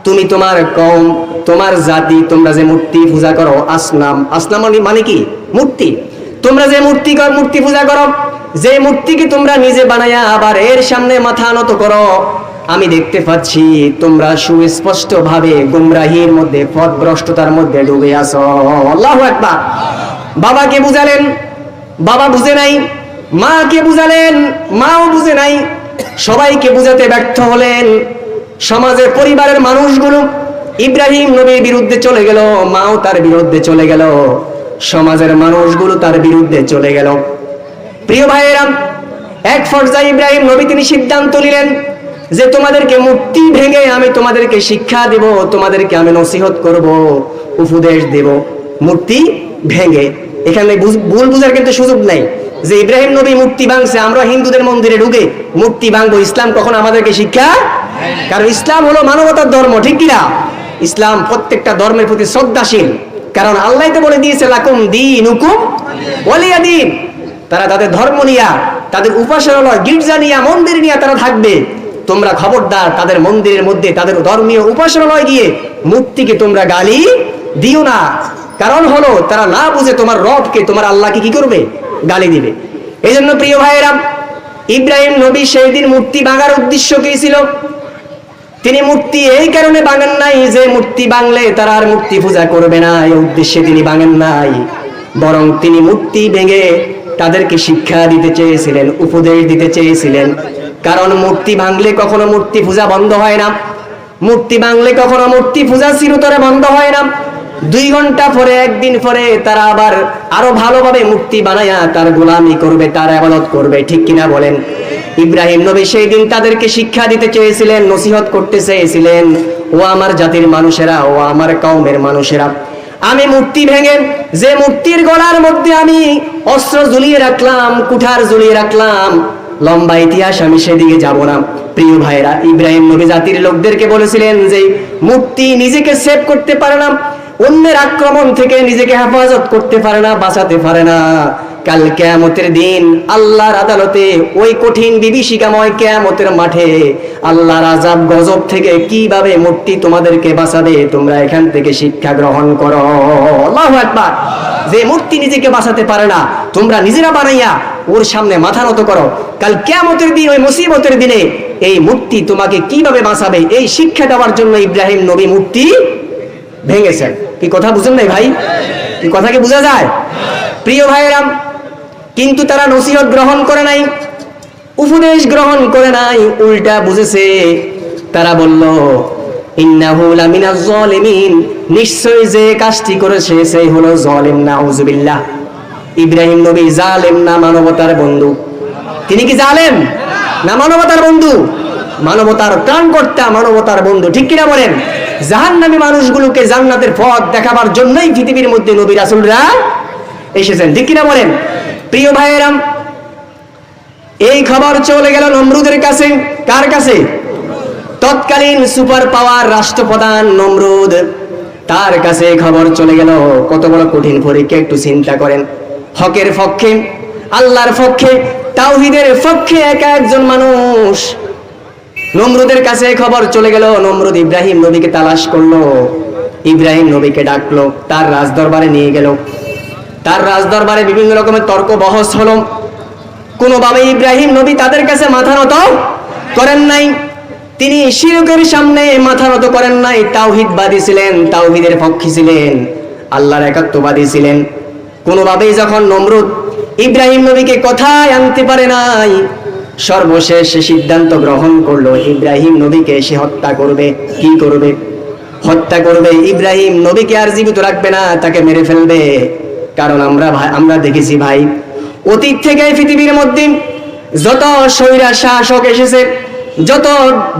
তুমি তোমার কওম, তোমার জাতি, তোমরা যে মূর্তি পূজা করো, আসনাম মানে কি? মূর্তি। তোমরা যে মূর্তি পূজা করো, যে মূর্তিকে তোমরা নিজে বানায়া আবার এর সামনে মাথা নত করো, আমি দেখতে পাচ্ছি তোমরা সুস্পষ্ট ভাবে গুমরাহির মধ্যে, পথভ্রষ্টতার মধ্যে ডুবে আছো। আল্লাহু আকবার। বাবাকে বুঝালেন, বাবা বুঝে নাই। মাকে বুঝালেন, মাও বুঝে নাই। সবাইকে বুঝাতে ব্যর্থ হলেন। সমাজের পরিবারের মানুষগুলো ইব্রাহিম নবীর বিরুদ্ধে চলে গেল, মাও তার বিরুদ্ধে চলে গেল, সমাজের মানুষগুলো তার বিরুদ্ধে চলে গেল। প্রিয় ভাইয়েরা, এক পর্যায়ে ইব্রাহিম নবী তিনি সিদ্ধান্ত নিলেন, যে তোমাদেরকে মূর্তি ভেঙে আমি তোমাদেরকে শিক্ষা দেব, তোমাদেরকে আমি নসিহত করব, উপদেশ দেব মূর্তি ভেঙে। এখানে ভুল বুঝার কিন্তু সুযোগ নাই যে ইব্রাহিম নবী মূর্তি ভাঙছে, আমরা হিন্দুদের মন্দিরে ঢুকে মূর্তি ভাঙবো। ইসলাম কখন আমাদেরকে শিক্ষা, কারণ ইসলাম হলো মানবতার ধর্ম, ঠিক কিনা? ইসলাম প্রত্যেকটা ধর্মের প্রতি শ্রদ্ধাশীল, কারণ আল্লাহ তো বলে দিয়েছে লাকুম দীনুকুম ওয়ালিয়া দীন। তারা তাদের ধর্ম নিয়া, তাদের উপাসনালয় গির্জা নিয়া, মন্দির নিয়া তারা থাকবে। তোমরা খবরদার তাদের মন্দিরের মধ্যে, তাদের ধর্মীয় উপাসনালয় গিয়ে মূর্তিকে তোমরা গালি দিও না। কারণ হলো তারা না বুঝে তোমার রবকে, তোমার আল্লাহকে কি করবে, গালি দিবে। এই জন্য প্রিয় ভাইয়েরা, ইব্রাহিম নবী সেই দিন মূর্তি ভাঙার উদ্দেশ্য কি ছিল? তিনি মূর্তি এই কারণে ভাঙেন নাই যে মূর্তি ভাঙলে তারা আর মূর্তি পূজা করবে না, এই উদ্দেশ্যে তিনি ভাঙেন নাই। বরং তিনি মূর্তি ভেঙে তাদেরকে শিক্ষা দিতে চেয়েছিলেন, উপদেশ দিতে চেয়েছিলেন। কারণ মূর্তি ভাঙলে কখনো মূর্তি পূজা বন্ধ হয় না, মূর্তি ভাঙলে কখনো মূর্তি পূজা চিরতরে বন্ধ হয় না। 2 ঘন্টা পরে, একদিন পরে তারা আবার আরো ভালোভাবে মূর্তি বানায়া তার গোলামি করবে, তার ইবাদত করবে, ঠিক কিনা বলেন? ইব্রাহিম নবী সেই দিন তাদেরকে শিক্ষা দিতে চেয়েছিলেন, নসিহত করতে চেয়েছিলেন, ও আমার জাতির মানুষেরা, ও আমার কওমের মানুষেরা, আমি মূর্তি ভেঙে যে মূর্তির গলার মধ্যে আমি অস্ত্র ঝুলিয়ে রাখলাম, কুঠার ঝুলিয়ে রাখলাম, লম্বা ইতিহাস, আমি সেদিকে যাব না। প্রিয় ভাইরা, ইব্রাহিম নবী জাতির লোকদেরকে বলেছিলেন যে মূর্তি নিজেকে সেভ করতে পারে না, অন্যের আক্রমণ থেকে নিজেকে হেফাজত করতে পারে না, বাঁচাতে পারে না। কাল কিয়ামতের দিন আল্লাহর আদালতে, ওই কঠিন বিভীষিকাময় কিয়ামতের মাঠে আল্লাহর আযাব গজব থেকে কিভাবে মূর্তি তোমাদেরকে বাঁচাবে, তোমরা এখান থেকে শিক্ষা গ্রহণ করো। আল্লাহু আকবার। যে মূর্তি নিজেকে বাঁচাতে পারে না, তোমরা নিজেরা বানাইয়া ওর সামনে মাথা নত করো। কাল কিয়ামতের দিন, ওই মুসিবতের দিনে এই মূর্তি তোমাকে কিভাবে বাঁচাবে, এই শিক্ষা দেওয়ার জন্য ইব্রাহিম নবী মূর্তি ভেঙেছেন। কি কথা বুঝেন নাই ভাই? কি কথা কি বোঝা যায়? প্রিয় ভাইয়েরা, কিন্তু তারা নসিহত গ্রহণ করে নাই, উপদেশ গ্রহণ করে নাই, উল্টা বুঝেছে। তারা বলল ইন্নাহু লামিনাজ জালিমিন, নিশ্চয়ই যে কাজটি করেছে সেই হলো জালিম। নাউজুবিল্লাহ। ইব্রাহিম নবী জালেম না মানবতার বন্ধু? তিনি কি জালেম না মানবতার বন্ধু? মানবতার ত্রাণকর্তা, মানবতার বন্ধু, ঠিক কিনা বলেন? জাহান্নামী মানুষগুলোকে জান্নাতের পথ দেখাবার জন্যই পৃথিবীর মধ্যে নবী রাসূলরা এসেছেন, ঠিক কিনা বলেন? প্রিয় ভাইয়েরা, এই খবর চলে গেল নমরুদের কাছে। কার কাছে? তৎকালীন সুপার পাওয়ার রাষ্ট্রপ্রধান নমরুদ, তার কাছে খবর চলে গেল। কত বড় কঠিন পরীক্ষা, একটু চিন্তা করেন। হকের পক্ষে, আল্লাহর পক্ষে, তাওহীদের পক্ষে একা একজন মানুষ। নমরুদের কাছে খবর চলে গেল। নমরুদ ইব্রাহিম নবীকে তালাশ করলো, ইব্রাহিম নবীকে ডাকলো, তার রাজদরবারে নিয়ে গেল। তার রাজদরবারে বিভিন্ন রকমের তর্ক বহস হলো। কোনোভাবে ইব্রাহিম নবী তাদের কাছে মাথা নত করেন নাই। তিনি শিরকের সামনে মাথা নত করেন নাই। তাওহীদবাদী ছিলেন, তাওহীদের পক্ষে ছিলেন, আল্লাহর একাত্মবাদী ছিলেন। কোনোভাবেই যখন নমরুদ ইব্রাহিম নবীকে কথায় আনতে পারে নাই, সর্বশেষ সে সিদ্ধান্ত গ্রহণ করলো ইব্রাহিম নবীকে সে হত্যা করবে। কি করবে? হত্যা করবে। ইব্রাহিম নবীকে আর জীবিত রাখবে না, তাকে মেরে ফেলবে। কারণ আমরা দেখেছি ভাই, অতীত থেকে পৃথিবীর মধ্যে যত স্বৈরা শাসক এসেছে, যত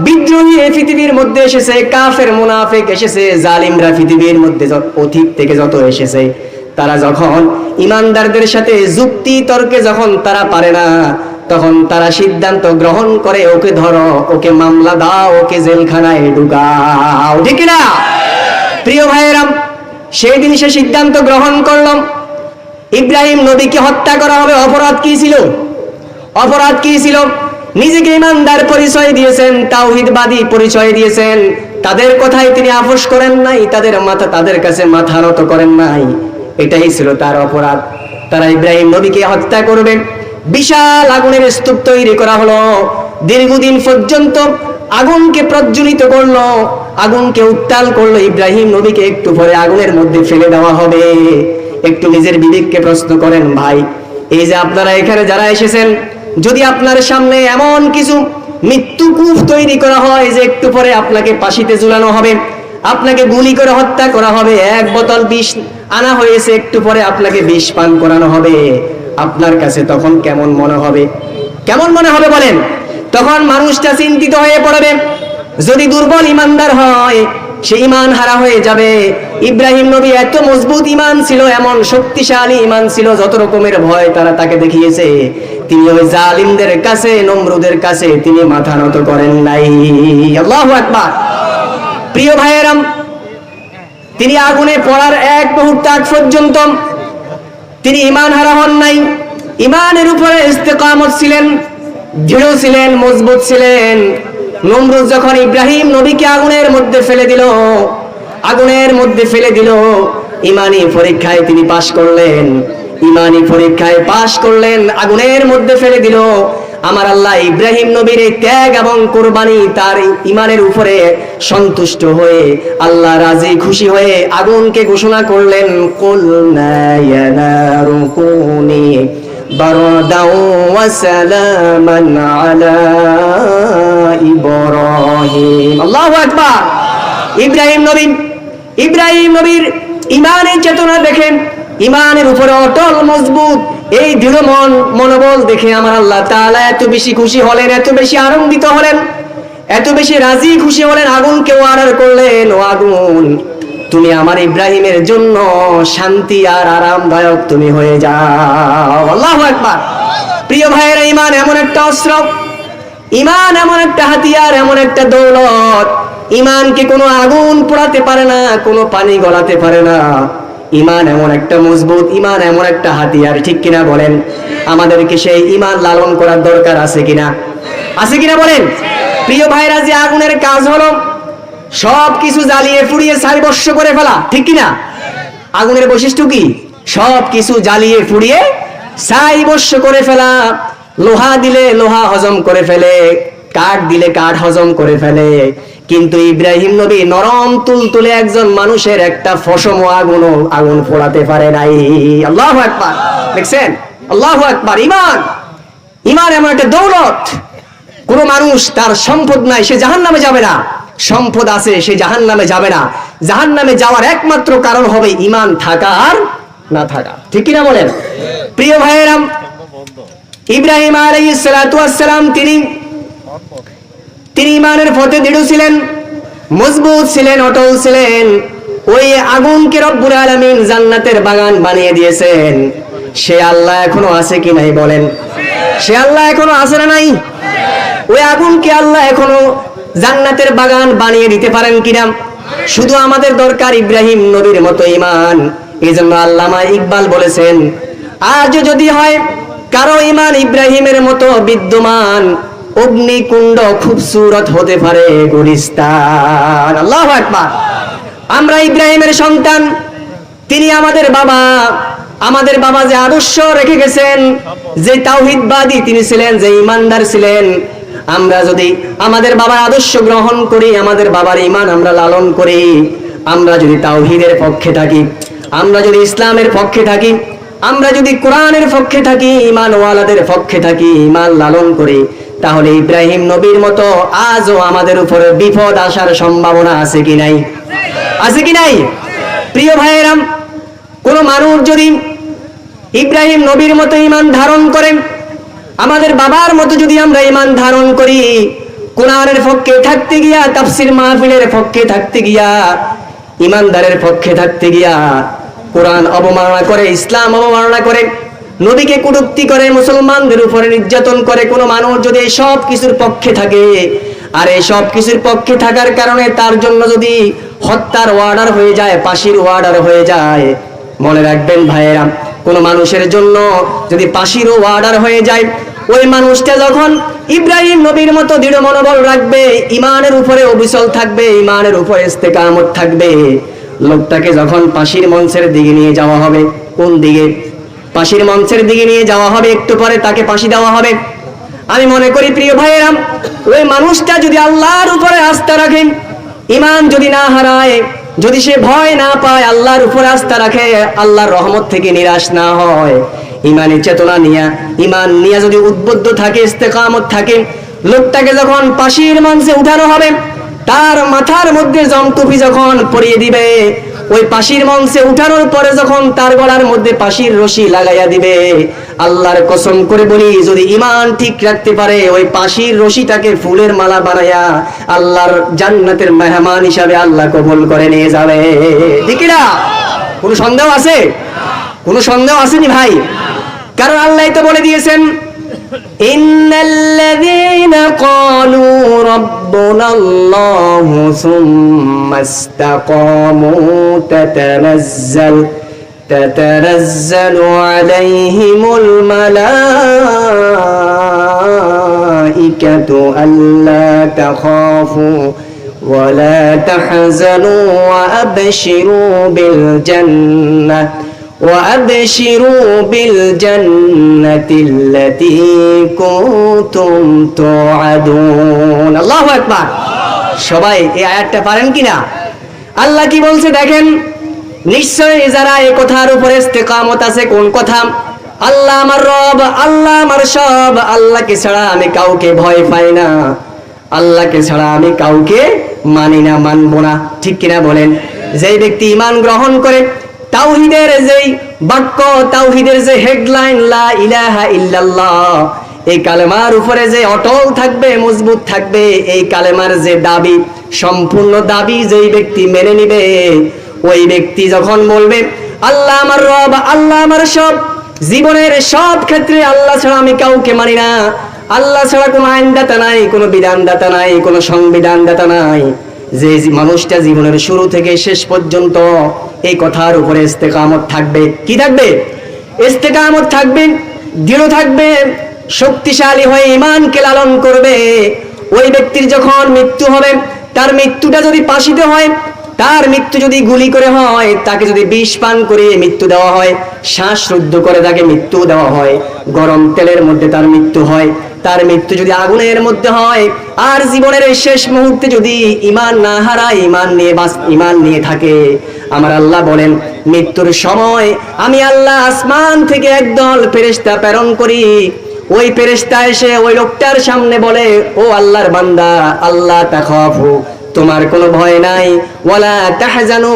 বিদ্রোহী পৃথিবীর মধ্যে এসেছে, কাফের মুনাফিক এসেছে, জালিমরা পৃথিবীর মধ্যে অতীত থেকে যত এসেছে, তারা যখন ইমানদারদের সাথে যুক্তি তর্কে যখন তারা পারে না, তখন তারা সিদ্ধান্ত গ্রহণ করে ওকে ধরো, ওকে মামলা দাও, ওকে জেলখানায় ঢুকাও, ঠিক না? প্রিয় ভাইয়েরা, সেই দিন সে সিদ্ধান্ত গ্রহণ করলাম ইব্রাহিম নবীকে হত্যা করা হবে। অপরাধ কি ছিল? অপরাধ কি ছিল? নিজেকে ইমানদার পরিচয় দিয়েছেন, তাওহীদবাদী পরিচয় দিয়েছেন, তাদের কথাই তিনি আপোষ করেন নাই, তাদের কাছে মাথা নত করেন নাই। এটাই ছিল তার অপরাধ। তারা ইব্রাহিম নবীকে হত্যা করবে। বিশাল আগুনের স্তূপ তৈরি করা হলো। দীর্ঘদিন পর্যন্ত আগুনকে প্রজ্বলিত করলো, আগুনকে উত্তাল করলো। ইব্রাহিম নবীকে একটু পরে আগুনের মধ্যে ফেলে দেওয়া হবে। একটু নিজের বিবেককে প্রশ্ন করেন ভাই, এই যে আপনারা এখানে যারা এসেছেন, যদি আপনার সামনে এমন কিছু মৃত্যুকূপ তৈরি করা হয় যে একটু পরে আপনাকে ফাঁসিতে ঝুলানো হবে, আপনাকে গুলি করে হত্যা করা হবে, 1 বোতল বিষ আনা হয়েছে, একটু পরে আপনাকে বিষ পান করানো হবে, আপনার কাছে তখন কেমন মনে হবে? কেমন মনে হবে বলেন? তখন মানুষটা চিন্তিত হয়ে পড়বে, যদি দুর্বল ইমানদার হয় সে ইমান হারা হয়ে যাবে। ইব্রাহিম নবী এত মজবুত ইমান ছিল, এমন শক্তিশালী ইমান ছিল, যত রকমের ভয় তারা তাকে দেখিয়েছে, তিনি ওই জালিমদের কাছে, নমরুদের কাছে তিনি মাথা নত করেন নাই। আল্লাহু আকবার। প্রিয় ভাইয়েরাম, তিনি আগুনে পড়ার এক মুহূর্ত আগ পর্যন্ত তিনি ইমান হারা হন নাই। ইমানের উপরে ইস্তেকামত ছিলেন, দৃঢ় ছিলেন, মজবুত ছিলেন। নমরুদ যখন ইব্রাহিম নবীকে আগুনের মধ্যে ফেলে দিল, আগুনের মধ্যে ফেলে দিল, ইমানি পরীক্ষায় তিনি পাশ করলেন, ইমানি পরীক্ষায় পাশ করলেন, আগুনের মধ্যে ফেলে দিল। আমার আল্লাহ ইব্রাহিম নবীর এই ত্যাগ এবং কুরবানি, তার ইমানের উপরে সন্তুষ্ট হয়ে, আল্লাহ রাজি খুশি হয়ে আগুনকে ঘোষণা করলেন, কুলনা ইয়া নারু কুনি বারদাও ওয়া সালামান আলা ইব্রাহিম। আল্লাহু আকবার। ইব্রাহিম নবীর ইমানের চেতনা দেখেন, ইমানের উপরে অটল মজবুত এই দৃঢ় মনোবল দেখে আমার আল্লাহ তাআলা এত বেশি খুশি হলেন, এত বেশি আনন্দিত হলেন, এত বেশি রাজি খুশি হলেন, আগুনকে অর্ডার করলেন, ও আগুন, তুমি আমার ইব্রাহিমের জন্য শান্তি আর আরামদায়ক তুমি হয়ে যাও। আল্লাহু আকবার। প্রিয় ভাইয়েরা, ইমান এমন একটা অস্ত্র, ইমান এমন একটা হাতিয়ার, এমন একটা দৌলত, ইমানকে কোনো আগুন পোড়াতে পারে না, কোনো পানি গলাতে পারে না। ইমান এমন একটা মজবুত, ইমান এমন একটা হাতিয়ার, ঠিক কিনা বলেন? আমাদেরকে সেই ইমান লালন করার দরকার আছে কিনা? আছে কিনা বলেন? প্রিয় ভাইরা, যে আগুনের কাজ হলো সব কিছু জ্বালিয়ে পুড়িয়ে ছাইভস্ম করে ফেলা, ঠিক কিনা? আগুনের বৈশিষ্ট্য কি? সব কিছু জ্বালিয়ে পুড়িয়ে ছাইভস্ম করে ফেলা। লোহা দিলে লোহা হজম করে ফেলে, কাঠ দিলে কাঠ হজম করে ফেলে, কিন্তু ইব্রাহিম নবী নরম তুলতুলে একজন মানুষের একটা ফসম আগুন পোড়াতে পারে নাই। আল্লাহু আকবার। দেখছেন? আল্লাহু আকবার। ইমান এমন একটা দৌলত, কোন মানুষ তার সম্পদ নাই সে জাহান্নামে যাবে না, সম্পদ আছে সে জাহান্নামে যাবে না। জাহান্নামে যাওয়ার একমাত্র কারণ হবে ইমান থাকা আর না থাকা, ঠিক কিনা বলেন? প্রিয় ভাইয়েরা, ইব্রাহিম আলাইহিস সালাতু ওয়াস সালাম তিনি ইমানের পথে দৃঢ় ছিলেন, মজবুত ছিলেন, অটল ছিলেন। ওই আগুনকে রব্বুল আলামিন জান্নাতের বাগান বানিয়ে দিয়েছেন। সে আল্লাহ এখনো আছে কি নাই বলেন? সে আল্লাহ এখনো আছে না নাই? ওই আগুনকে আল্লাহ এখনো জান্নাতের বাগান বানিয়ে দিতে পারেন কিনা? শুধু আমাদের দরকার ইব্রাহিম নবীর মতো ইমান। এই জন্য আল্লামা ইকবাল বলেছেন, আজ যদি হয় কারো ইমান ইব্রাহিমের মতো বিদ্যমান, অগ্নিকুণ্ড খুবসুরত হতে পারে গুলিস্তান। আল্লাহু আকবার। আমরা ইব্রাহিমের সন্তান, তিনি আমাদের বাবা। আমাদের বাবা যে আদর্শ রেখে গেছেন, যে তাওহীদবাদী তিনি ছিলেন, যে ইমানদার ছিলেন, আমরা যদি আমাদের বাবার আদর্শ গ্রহণ করি, আমাদের বাবার ইমান আমরা লালন করি, আমরা যদি তাওহীদের পক্ষে থাকি, আমরা যদি ইসলামের পক্ষে থাকি, আমরা যদি কোরআনের পক্ষে থাকি, ইমানওয়ালাদের পক্ষে থাকি, ইমান লালন করি, তাহলে ইব্রাহিম নবীর মতো আজও আমাদের উপরে বিপদ আসার সম্ভাবনা আছে কি নাই? আছে কি নাই? প্রিয় ভাইয়েরা, কোন মানুষ যদি ইব্রাহিম নবীর মতো ইমান ধারণ করেন, আমাদের বাবার মতো যদি আমরা ইমান ধারণ করি, কোরআনের পক্ষে থাকতে গিয়া, তাফসীর মাহফিলের পক্ষে থাকতে গিয়া, ইমানদারের পক্ষে থাকতে গিয়া কোরআন অবমাননা করে, ইসলাম অবমাননা করে, নবীকে কটূক্তি করে, মুসলমানদের উপরে নির্যাতন করে, কোন মানুষ যদি এই সব কিছুর পক্ষে থাকে, আর এই সব কিছুর পক্ষে থাকার কারণে তার জন্য যদি হত্যার অর্ডার হয়ে যায়, ফাঁসির অর্ডার হয়ে যায়, মনে রাখবেন ভাইয়েরা, কোন মানুষের জন্য যদি ফাঁসির অর্ডার হয়ে যায়, ওই মানুষটা যখন ইব্রাহিম নবীর মতো দৃঢ় মনোবল রাখবে, ইমানের উপরে অবিচল থাকবে, ইমানের উপরে ইস্তেকামত থাকবে, লোকটাকে যখন ফাঁসির মঞ্চের দিকে নিয়ে যাওয়া হবে, কোন দিকে? ফাঁসির মঞ্চের দিকে নিয়ে যাওয়া হবে, একটু পরে তাকে ফাঁসি দেওয়া হবে। আমি মনে করি প্রিয় ভাইয়েরা, ওই মানুষটা যদি আল্লাহর উপরে আস্থা রাখে, ইমান যদি না হারায়, যদি সে ভয় না পায়, আল্লাহর উপরে আস্থা রাখে, আল্লাহর রহমত থেকে নিরাশ না হয়, ইমানের চেতনা নিয়ে, ইমান নিয়ে যদি উদ্বুদ্ধ থাকে, ইস্তেকামত থাকে, লোকটাকে যখন ফাঁসির মঞ্চে উঠানো হবে, তার মাথার মধ্যে জমটুপি যখন পরিয়ে দিবে, ওই পাশির মঞ্চে উঠানোর পরে যখন তার গলার মধ্যে পাশির রশি লাগাইয়া দিবে, আল্লাহর কসম করে বলি, যদি ঈমান ঠিক রাখতে পারে ওই পাশির রশিটাকে ফুলের মালা বানায়া আল্লাহর জান্নাতের মেহমান হিসাবে আল্লাহ কবুল করে নিয়ে যাবে। ঠিক না? কোনো সন্দেহ আছে? কোনো সন্দেহ আসেনি ভাই? কারণ আল্লাহ তো বলে দিয়েছেন, ইন্নাল্লাযীনা ক্বালু রাব্বুনাল্লাহু সুম্মা ইসতাকামু তাতানাজ্জালু আলাইহিমুল মালাঈকাতু আল্লা তাখাফু ওয়া লা তাহজানু ওয়া আবশিরু বিল জান্নাহ وأبشروا بالجنة التي كنتم توعدون। الله أكبر। সবাই এই আয়াতটা পারেন কিনা? আল্লাহ কি বলছে দেখেন, নিশ্চয়ই যারা এই কথার উপরে ইস্তেকামত আছে। কোন কথা? আল্লাহ আমার রব, আল্লাহ আমার সব, আল্লাহকে ছাড়া আমি কাউকে ভয় পাই না, আল্লাহকে ছাড়া আমি কাউকে মানি না, মানবো না। ঠিক কিনা বলেন? যেই ব্যক্তি ঈমান গ্রহণ করে, তাওহীদের যেই বাক্য, তাওহীদের যে হেডলাইন লা ইলাহা ইল্লাল্লাহ, এই কালেমার উপরে যে অটল থাকবে, মজবুত থাকবে, এই কালেমার যে দাবি, সম্পূর্ণ দাবি যেই ব্যক্তি মেনে নিবে, ওই ব্যক্তি যখন বলবে আল্লাহ আমার রব, আল্লাহ আমার সব, জীবনের সব ক্ষেত্রে আল্লাহ ছাড়া আমি কাউকে মানি না, আল্লাহ ছাড়া কোনো আইনদাতা নাই, কোনো বিধানদাতা নাই, কোনো সংবিধানদাতা নাই, যে মানুষটা জীবনের শুরু থেকে শেষ পর্যন্ত এই কথার উপরে ইস্তেকামত থাকবে। কি থাকবে? ইস্তেকামত থাকবে, দৃঢ় থাকবে, শক্তিশালী হয়ে ঈমানকে লালন করবে। ওই ব্যক্তির যখন মৃত্যু হবে, তার মৃত্যুটা যদি পাশিতে হয়, তার মৃত্যু যদি গুলি করে হয়, তাকে যদি বিষ পান করে মৃত্যু দেওয়া হয়, শ্বাসরুদ্ধ করে তাকে মৃত্যু দেওয়া হয়, গরম তেলের মধ্যে তার মৃত্যু হয়, তার মৃত্যু যদি আগুনের মধ্যে হয়, আর জীবনের শেষ মুহূর্তে যদি ঈমান না হারায়, ঈমান নিয়ে থাকে, আমার আল্লাহ বলেন মৃত্যুর সময় আমি আল্লাহ আসমান থেকে একদল ফেরেশতা প্রেরণ করি। ওই ফেরেশতা এসে ওই লোকটার সামনে বলে, ও আল্লাহর বান্দা, আল্লাহ তাখাফু, তোমার কোনো ভয় নাই, ওয়ালা তাহজানু,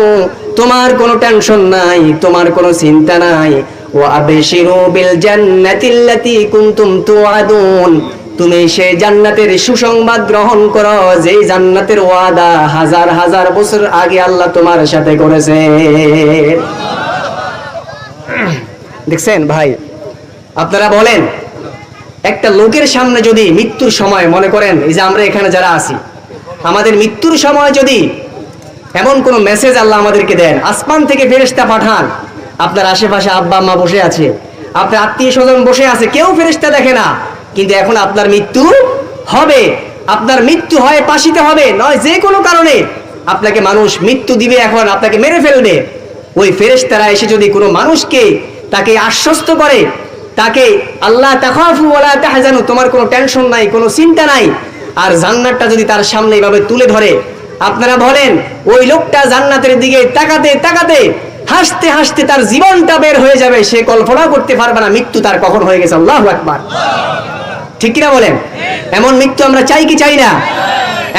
তোমার কোনো টেনশন নাই, তোমার কোনো চিন্তা নাই, ওয়া আবশিরু বিল জান্নাতিল্লাতী কুনতুম তুআদুন, তুমি সেই জান্নাতের সুসংবাদ গ্রহণ করো, যেই জান্নাতের ওয়াদা হাজার হাজার বছর আগে আল্লাহ তোমার সাথে করেছে। দেখছেন ভাই? আপনারা বলেন, একটা লোকের সামনে যদি মৃত্যুর সময়, মনে করেন এই যে আমরা এখানে যারা আছি, আমাদের মৃত্যুর সময় যদি এমন কোন মেসেজ আল্লাহ আমাদেরকে দেন, আসমান থেকে ফেরেশতা পাঠান, আপনার আশেপাশে আব্বা আম্মা বসে আছে, আপনার আত্মীয় স্বজন বসে আছে, কেউ ফেরেশতা দেখে না, কিন্তু এখন আপনার মৃত্যু হবে, আপনার মৃত্যু হয় পাশিতে হবে, নয় যে কোনো কারণে আপনাকে মানুষ মৃত্যু দিবে, এখন আপনাকে মেরে ফেলবে। ওই ফেরেশতারা এসে যদি কোনো মানুষকে তাকে আশ্বস্ত করে, তাকে আল্লাহ তাখাফু ওয়ালা তাহজানু, তোমার কোনো টেনশন নাই, কোনো চিন্তা নাই, আর জান্নাতটা যদি তার সামনে এইভাবে তুলে ধরে, আপনারা বলেন ওই লোকটা জান্নাতের দিকে তাকাতে তাকাতে হাসতে হাসতে তার জীবনটা বের হয়ে যাবে, সে কল্পনা করতে পারবে না মৃত্যু তার কখন হয়ে গেছে। আল্লাহু আকবার। ঠিক কিনা বলেন? এমন মৃত্যু আমরা চাই কি চাই না?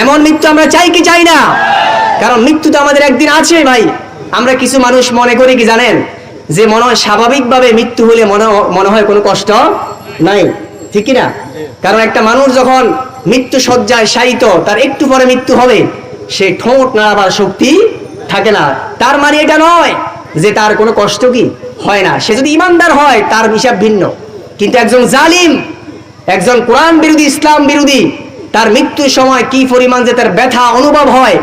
এমন মৃত্যু আমরা চাই কি চাই না? কারণ মৃত্যু তো আমাদের একদিন আছে ভাই। আমরা কিছু মানুষ মনে করি কি জানেন, যে মনে হয় স্বাভাবিকভাবে মৃত্যু হলে মনে হয় কোনো কষ্ট নাই। ঠিক কিনা? কারণ একটা মানুষ যখন মৃত্যু শয্যায় শায়িত, তার একটু পরে মৃত্যু হবে, সে ঠোঁট নাড়াবার শক্তি থাকে না। তার মানে এটা নয় যে তার কোনো কষ্ট কি হয় না। সে যদি ইমানদার হয় তার হিসাব ভিন্ন, কিন্তু একজন জালিম, একজন কোরআন বিরোধী, ইসলাম বিরোধী, তার মৃত্যুর সময় কি পরিমাণ যে তার ব্যথা অনুভব হয়,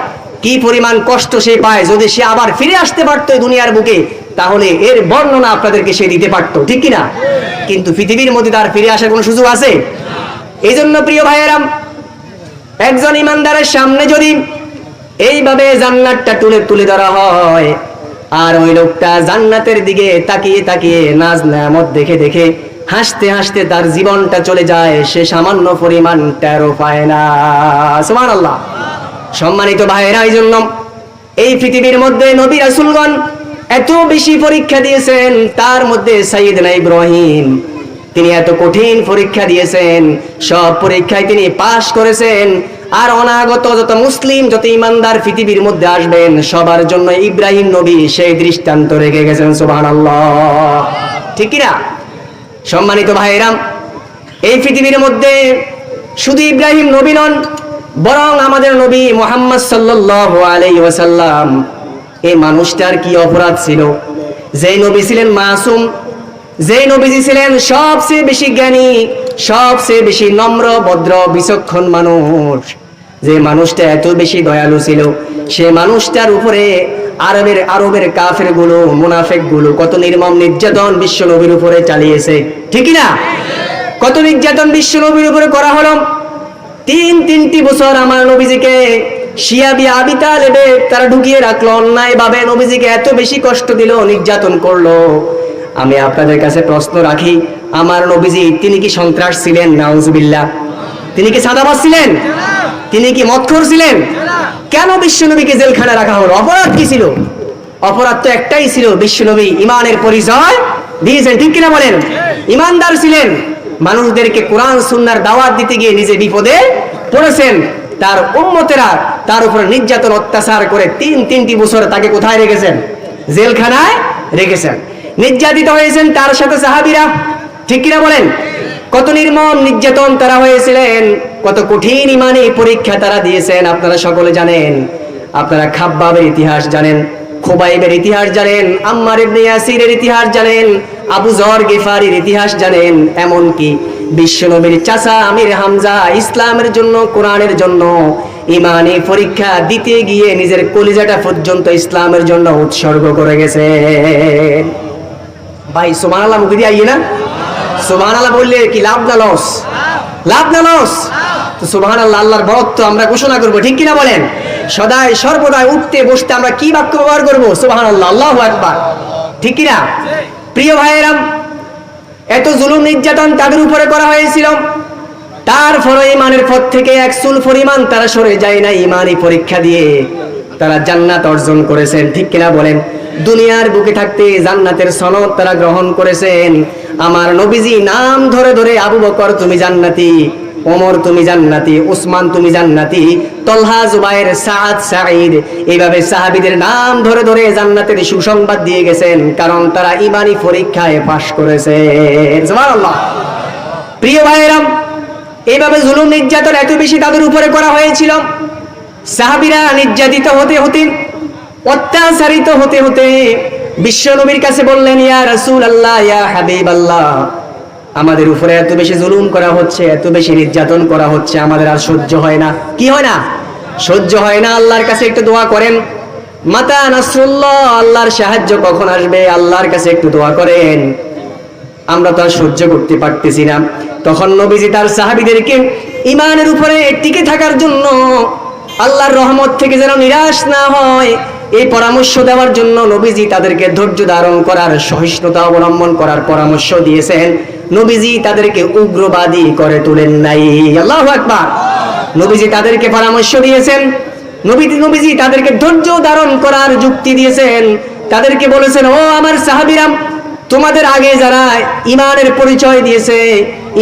কি পরিমাণ কষ্ট সে পায়, যদি সে আবার ফিরে আসতে পারতো দুনিয়ার বুকে, তাহলে এর বর্ণনা আপনাদেরকে সে দিতে পারতো। ঠিক কিনা? কিন্তু পৃথিবীর মধ্যে তার ফিরে আসার কোনো সুযোগ আছে? এই জন্য প্রিয় ভাইয়েরা, একজন ইমানদারের সামনে যদি এইভাবে জান্নাতটা তুলে ধরা হয়, আর ওই লোকটা জান্নাতের দিকে তাকিয়ে তাকিয়ে নাজ নেয়ামত দেখে দেখে হাসতে হাসতে তার জীবনটা চলে যায়, সে সামান্য পরিমাণ টেরও পায় না। সুবহানাল্লাহ। সম্মানিত ভাইয়েরা, এই জন্য এই পৃথিবীর মধ্যে নবী রাসূলগণ এত বেশি পরীক্ষা দিয়েছেন, তার মধ্যে সাইয়েদনা ইব্রাহিম, তিনি এত কঠিন পরীক্ষা দিয়েছেন, সব পরীক্ষায় তিনি পাশ করেছেন। আর অনাগত যত মুসলিম যত ইমানদার পৃথিবীর মধ্যে আসবেন সবার জন্য ইব্রাহিম নবী সেই দৃষ্টান্ত রেখে গেছেন। সুবহানাল্লাহ, ঠিক কি না? সম্মানিত ভাইয়েরা, এই পৃথিবীর মধ্যে শুধু ইব্রাহিম নবী নন, বরং আমাদের নবী মুহাম্মদ সাল্লাল্লাহু আলাইহি ওয়াসাল্লাম, এই মানুষটার কি অপরাধ ছিল? যেই নবী ছিলেন মাসুম, যেই নবীজি ছিলেন সবচেয়ে বেশি জ্ঞানী, সবচেয়ে বেশি নম্র ভদ্র বিচক্ষণ মানুষ, যে মানুষটা এত বেশি দয়ালু ছিল, সে মানুষটার উপরে আরবের কাফের গুলো, মুনাফিক গুলো কত নির্মম নির্যাতন বিশ্ব নবীর উপরে চালিয়েছে, ঠিক না? কত নির্যাতন বিশ্ব নবীর উপরে করা হলো। তিনটি বছর আমার নবীজিকে শিয়া বিয়া আবি তালেবে তারা ঢুকিয়ে রাখলো, অন্যায় ভাবে নবীজিকে এত বেশি কষ্ট দিল, নির্যাতন করলো। আমি আপনাদের কাছে প্রশ্ন রাখি, আমার নবীজি তিনি কি সন্ত্রাস ছিলেন? নাউজুবিল্লাহ। তিনি কি সাদাবাজ ছিলেন? তিনি কি মদখোর ছিলেন? কেন বিশ্বনবীকে জেলখানায় রাখা হলো? অপরাধ কি ছিল? অপরাধ তো একটাই ছিল, বিশ্বনবী ইমানের পরিচয় দিয়েছেন, ঠিক কিনা বলেন? ইমানদার ছিলেন, মানুষদেরকে কোরআন সুন্নাহর দাওয়াত দিতে গিয়ে নিজে বিপদে পড়েছেন। তার উম্মতেরা তার উপর নির্যাতন অত্যাচার করে তিনটি বছর তাকে কোথায় রেখেছেন? জেলখানায় রেখেছেন। নির্যাতিত হয়েছেন তার সাথে সাহাবীরা, ঠিক কিনা বলেন? কত নির্মম নির্যাতন তারা হয়েছিলেন, কত কঠিন ইমানি পরীক্ষা তারা দিয়েছেন, আপনারা সকলে জানেন। আপনারা খাব্বাবের ইতিহাস জানেন, খুবাইবের ইতিহাস জানেন, আম্মার ইবনে ইয়াসিরের ইতিহাস জানেন, আবু যর গিফারির ইতিহাস জানেন, এমনকি বিশ্বনবীর চাচা আমির হামজা ইসলামের জন্য, কোরআনের জন্য ইমানি পরীক্ষা দিতে গিয়ে নিজের কলিজাটা পর্যন্ত ইসলামের জন্য উৎসর্গ করে গেছে। ভাই সুবহানাল্লাহ মুখে দিয়ে আইয়ে না? সুবহানাল্লাহ বললে কি লাভ না লস? লাভ না লস? তো সুবহানাল্লাহ, আল্লাহর বরত্ব আমরা ঘোষণা করব, ঠিক কিনা বলেন? সদাই সর্বদাই উঠতে বসতে আমরা কি বাক্য ব্যবহার করব? সুবহানাল্লাহ, আল্লাহু আকবার, ঠিক কিনা? প্রিয় ভাইয়েরা, এত জুলুম নির্যাতন তাদের উপরে করা হয়েছিল, তারপরে ইমানের পথ থেকে এক চুল পরিমাণ তারা সরে যায় না। ইমানি পরীক্ষা দিয়ে তারা জান্নাত অর্জন করেছেন, ঠিক কিনা বলেন? দুনিয়ার বুকে থাকতে জান্নাতের সনদ তারা গ্রহণ করেছেন। আমার নবীজি নাম ধরে ধরে, আবু বকর তুমি জান্নাতি, ওমর তুমি জান্নাতি, উসমান তুমি জান্নাতি, তলহা, জুবাইর, সাদ, সাঈদ, এইভাবে সাহাবীদের নাম ধরে ধরে জান্নাতের সুসংবাদ দিয়ে গেছেন, কারণ তারা ইমানি পরীক্ষায় পাশ করেছেন। সুবহানাল্লাহ। প্রিয় ভাইয়েরা, এইভাবে জুলুম নির্যাতন এত বেশি তাদের উপরে করা হয়েছিল, সাহাবীরা নির্যাতিত হতে হতে, অত্যাচারিত হতে হতে বিশ্ব নবীর কাছে বললেন, ইয়া রাসূলুল্লাহ, ইয়া হাবিবাল্লাহ, আমাদের উপরে এত বেশি জুলুম করা হচ্ছে, এত বেশি নির্যাতন করা হচ্ছে, আমাদের আর সহ্য হয় না। কি হয় না? সহ্য হয় না। আল্লাহর কাছে একটু দোয়া করেন। মাতা নাসরুল্লাহ, আল্লাহর সাহায্য কখন আসবে? আল্লাহর কাছে একটু দোয়া করেন, আমরা তো আর সহ্য করতে পারতেছি না। তখন নবীজি তার সাহাবীদেরকে ইমানের উপরে টিকে থাকার জন্য, আল্লাহর রহমত থেকে যেন নিরাশ না হয়, এই পরামর্শ দেওয়ার জন্য নবীজি তাদেরকে ধৈর্য ধারণ করার, সহিষ্ণুতা অবলম্বন করার পরামর্শ দিয়েছেন। নবীজি তাদেরকে উগ্রবাদী করে তোলেন নাই। আল্লাহু আকবার। নবীজি তাদেরকে পরামর্শ দিয়েছেন, নবীজি তাদেরকে ধৈর্য ধারণ করার যুক্তি দিয়েছেন। তাদেরকে বলেছেন, ও আমার সাহাবীরা, তোমাদের আগে যারা ইমানের পরিচয় দিয়েছে,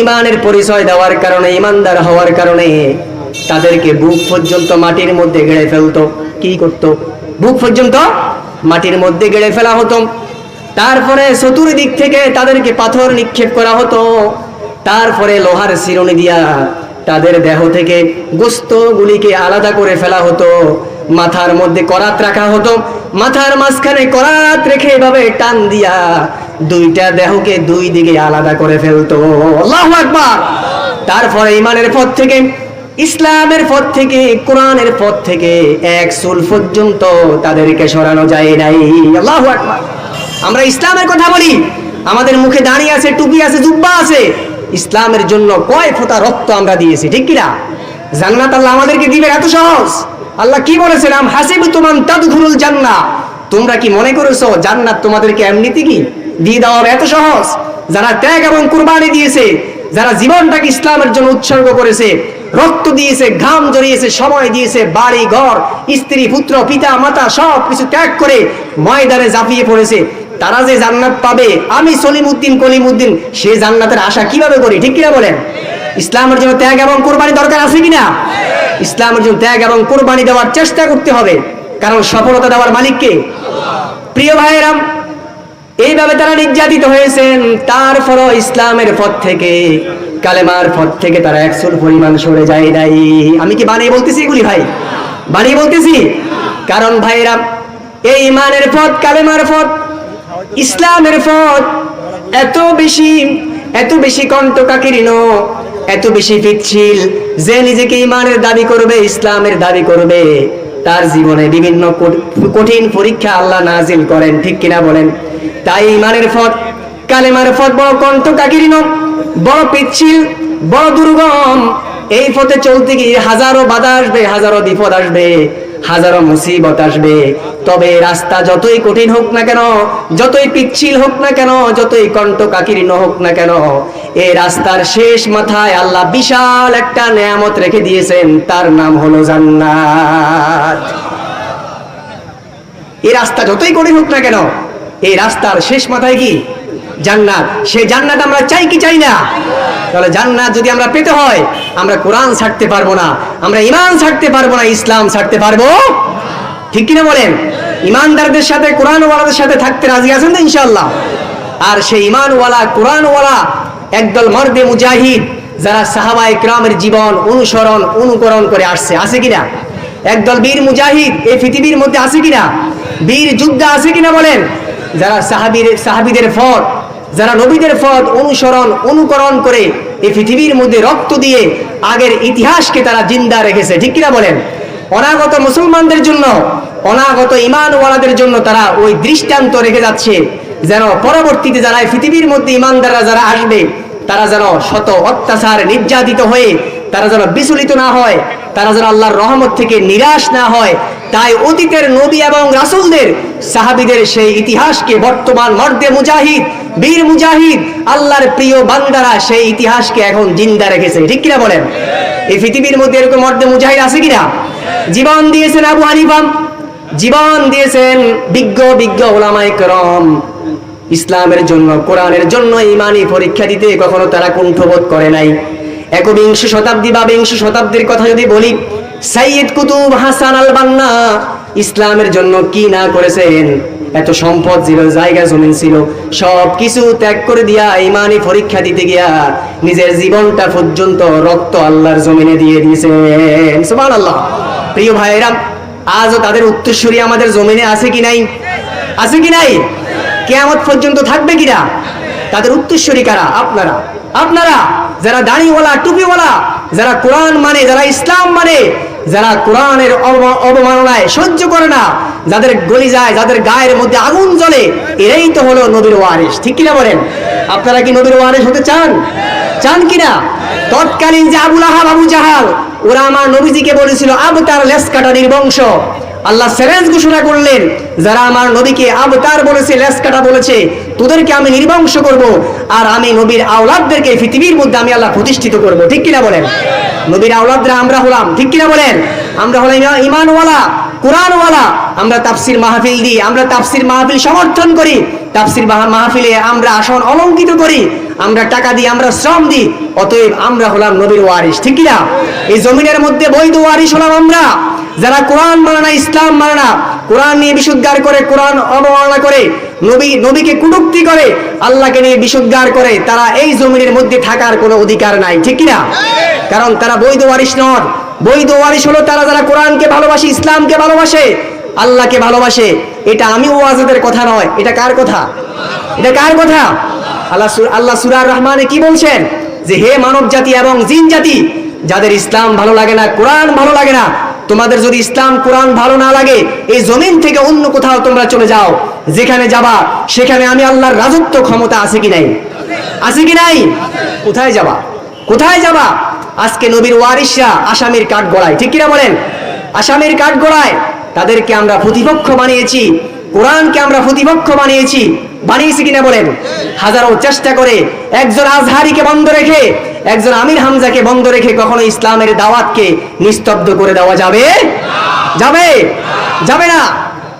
ইমানের পরিচয় দেওয়ার কারণে, ইমানদার হওয়ার কারণে তাদেরকে বুক পর্যন্ত মাটির মধ্যে গেড়ে ফেলতো। কি করতো? বুক পর্যন্ত মাটির মধ্যে গেড়ে ফেলা হতো। তারপরে চতুর্দিক থেকে তাদেরকে পাথর নিক্ষেপ করা হতো। তারপরে লোহার চিরুনি দিয়া তাদের দেহ থেকে গোশতগুলিকে আলাদা করে ফেলা হতো। মাথার মধ্যে করাত রাখা হতো, মাথার মাঝখানে করাত রেখে এভাবে টান দিয়া দুইটা দেহকে দুই দিকে আলাদা করে ফেলতো। আল্লাহু আকবার। তারপরে ইমানের পথ থেকে, ইসলামের পথ থেকে, কোরআনের পথ থেকে এক চুল পর্যন্ত তাদেরকে সরানো যায় নাই। আল্লাহু আকবার। আমরা ইসলামের কথা বলি, আমাদের মুখে দাঁড়িয়ে আছে, টুপি আছে, জুব্বা আছে, ইসলামের জন্য কয় ফোঁটা রক্ত আমরা দিয়েছি, ঠিক কিনা? জান্নাত আল্লাহ আমাদেরকে দিবে এত সহজ? আল্লাহ কি বলেছেন? আম হাসিবতুম আন তাদখুলুল জান্নাহ, তোমরা কি মনে করেছো জান্নাত তোমাদেরকে এমনিতে কি দিয়ে দেওয়া হবে? এত সহজ? যারা ত্যাগ এবং কুরবানি দিয়েছে, যারা জীবনটাকে ইসলামের জন্য উৎসর্গ করেছে, রক্ত দিয়েছে, ঘাম জড়িয়েছে, সময় দিয়েছে, বাড়ি ঘর, স্ত্রী, পুত্র, পিতা, মাতা সব কিছু ত্যাগ করে ময়দানে ঝাঁপিয়ে পড়েছে, তারা যে জান্নাত পাবে, আমি সলিমউদ্দিন কলিমউদ্দিন সে জান্নাতের আশা কিভাবে করি, ঠিক কিনা বলেন? ইসলামের জন্য ত্যাগ এবং কোরবানি দরকার আছে কিনা? ইসলামের জন্য ত্যাগ এবং কোরবানি দেওয়ার চেষ্টা করতে হবে, কারণ সফলতা দেওয়ার মালিক কে? প্রিয় ভাইয়েরা, এইভাবে তারা নির্যাতিত হয়েছেন, তারপরও ইসলামের পথ থেকে, কালেমার পথ থেকে তারা একচুল পরিমাণ সরে যায় নাই। আমি কি বানিয়ে বলতেছি এগুলি ভাই? বানিয়ে বলতেছি? কারণ ভাইরা, এই ইমানের পথ, কালেমার পথ, ইসলামের পথ এত বেশি কণ্টকাকীর্ণ, এত বেশি পিচ্ছিল, যে নিজেকে ইমানের দাবি করবে, ইসলামের দাবি করবে, তার জীবনে বিভিন্ন কঠিন পরীক্ষা আল্লাহ নাজিল করেন, ঠিক কিনা বলেন? তাই ইমানের পথ, কালেমার পথ বড় কণ্টকাকীর্ণ, বড় পিচ্ছিল, বড় দুর্গম। এই পথে চলতে গিয়ে হাজারো বাধা আসবে, হাজারো বিপদ আসবে, হাজারো মুসিবত আসবে। তবে রাস্তা যতই কঠিন হোক না কেন, যতই পিচ্ছিল হোক না কেন, যতই কণ্টকাকীর্ণ হোক না কেন, এই রাস্তার শেষ মাথায় আল্লাহ বিশাল একটা নেয়ামত রেখে দিয়েছেন, তার নাম হলো জান্নাত। এই রাস্তা যতই কঠিন হোক না কেন, এই রাস্তার শেষ মাথায় কি? জান্নাত। সেই জান্নাত আমরা চাই কি চাই না? তাহলে জান্নাত যদি আমরা পেতে হয়, আমরা কোরআন ছাড়তে পারবো না, আমরা ঈমান ছাড়তে পারবো না, ইসলাম ছাড়তে পারবো, ঠিক কিনা বলেন? ঈমানদারদের সাথে, কোরআনওয়ালাদের সাথে থাকতে রাজি আছেন তো ইনশাআল্লাহ? আর সেই ঈমানওয়ালা, কোরআনওয়ালা একদল মর্দে মুজাহিদ, যারা সাহাবায়ে কিরামের জীবন অনুসরণ, অনুকরণ করে আসছে, আছে কিনা? একদল বীর মুজাহিদ এই পৃথিবীর মধ্যে আছে কিনা? বীর যোদ্ধা আছে কিনা বলেন? যারা সাহাবীদের পথ, যারা নবীদের পথ অনুসরণ, অনুকরণ করে এই পৃথিবীর মধ্যে রক্ত দিয়ে আগের ইতিহাসকে তারা জিন্দা রেখেছে, ঠিক কিনা বলেন? অনাগত মুসলমানদের জন্য, অনাগত ঈমানওয়ালাদের জন্য তারা ওই দৃষ্টান্ত রেখে যাচ্ছে, যেন পরবর্তীতে যারা এই পৃথিবীর মধ্যে ঈমানদাররা যারা আসবে, তারা যেন শত অত্যাচার, নির্যাতিত হয়ে তারা যেন বিচলিত না হয়, তারা যেন আল্লাহর রহমত থেকে নিরাশ না হয়। তাই অতীতের নবী এবং রাসূলদের, সাহাবীদের সেই ইতিহাসকে বর্তমান মর্দে মুজাহিদ, বীর মুজাহিদ, আল্লাহর প্রিয় বান্দারা সেই ইতিহাসকে এখন জিন্দা রেখেছে, ঠিক কিনা বলেন? এই পৃথিবীর মধ্যে এরকম মর্দে মুজাহিদ আছে কিনা? জীবন দিয়েছেন আবু হানিফা, জীবন দিয়েছেন বিজ্ঞ উলামায়ে কেরাম, ইসলামের জন্য, কোরআনের জন্য ঈমানি পরীক্ষা দিতে কখনো তারা কুণ্ঠবোধ করে নাই। একবিংশ শতাব্দী বা বিংশ শতাব্দীর কথা যদি বলি, সাইয়্যিদ কুতুব হাসান আল বান্না ইসলামের জন্য কি না করেছেন। এত সম্পদ ছিল, জায়গা জমিন ছিল, সব কিছু ত্যাগ করে দিয়া ঈমানি পরীক্ষা দিতে গিয়া নিজের জীবনটা পর্যন্ত রক্ত আল্লাহর জমিনে দিয়ে দিয়েছেন, সুবহানাল্লাহ। প্রিয় ভাইয়েরা, আজও তাদের উত্তরসূরি আমাদের জমিনে আছে কি নাই? আছে কি নাই? কিয়ামত পর্যন্ত থাকবে কিনা? তাদের উত্তরসূরি কারা? আপনারা যারা দাড়িওয়ালা, টুপিওয়ালা, যারা কোরআন মানে, যারা ইসলাম মানে, যারা কোরআনের অবমাননায় সহ্য করে না, যাদের গলি যায়, যাদের গায়ের মধ্যে আগুন জ্বলে, এরাই তো হলো নবীর ওয়ারিস, ঠিক কিনা বলেন? আপনারা কি নবীর ওয়ারিস হতে চান? চান কিনা? তৎকালীন যে আবু লাহাব, আবু জাহাল, ওরা আমার নবীজিকে বলেছিল আবতার, লেস কাটা, নির্বংশ। আল্লাহ চ্যালেঞ্জ ঘোষণা করলেন, যারা আমার নবীকে আবতার বলেছে, লেস কাটা বলেছে, তোদেরকে আমি নির্বংশ করব, আর আমি নবীর আওলাদদেরকে পৃথিবীর মধ্যে আমি আল্লাহ প্রতিষ্ঠিত করব, ঠিক কিনা বলেন? নবীর আওলাদরা আমরা হলাম, ঠিক কিনা বলেন? আমরা হলাম ঈমানওয়ালা, কোরআনওয়ালা। আমরা তাফসীর মাহফিল দিই, আমরা তাফসীর মাহফিল সমর্থন করি, তাফসীর মাহফিলে আমরা আসন অলঙ্কিত করি, আমরা টাকা দিই, আমরা শ্রম দিই। অতএব আমরা হলাম নবীর ওয়ারিস, ঠিক কিনা? এই জমিনের মধ্যে বৈধ ওয়ারিস হলাম আমরা, যারা কোরআন মানে না, ইসলাম মানে না, কোরআন নিয়ে বিশুদ্ধার করে, কোরআন অবমাননা করে, নবীকে কটূক্তি করে, আল্লাহকে নিয়ে বিশুদ্ধার করে, তারা এই জমিনের মধ্যে থাকার কোনো অধিকার নাই, ঠিক কিনা? কারণ তারা বৈধ ওয়ারিস নন। বৈধ ওয়ারিস হলো তারা যারা কোরআনকে ভালোবাসে, ইসলামকে ভালোবাসে, আল্লাহকে ভালোবাসে। এটা আমি ওয়াজেদের কথা নয়, এটা কার কথা? এটা কার কথা? আল্লাহ সূরা রহমানে কি বলছেন? যে হে মানব জাতি এবং জিন জাতি, যাদের ইসলাম ভালো লাগে না, কোরআন ভালো লাগে না, তোমাদের যদি ইসলাম কোরআন ভালো না লাগে, এই জমিন থেকে অন্য কোথাও তোমরা চলে যাও। যেখানে যাবা সেখানে আমি আল্লাহর রাজত্ব ক্ষমতা আছে কি নাই? আছে কি নাই? কোথায় যাবা? কোথায় যাবা? আজকে নবীর ওয়ারিসরা আসামির কাঠ গড়ায়, ঠিক কিনা বলেন? আসামির কাঠ গড়ায়, তাদেরকে আমরা প্রতিপক্ষ বানিয়েছি, কোরআনকে আমরা প্রতিপক্ষ বানিয়েছি কিনা বলেন? হাজারো চেষ্টা করে একজন আজহারিকে বন্ধ রেখে, একজন আমির হামজাকে বন্ধ রেখে কখনো ইসলামের দাওয়াতকে নিস্তব্ধ করে দেওয়া যাবে? যাবে না।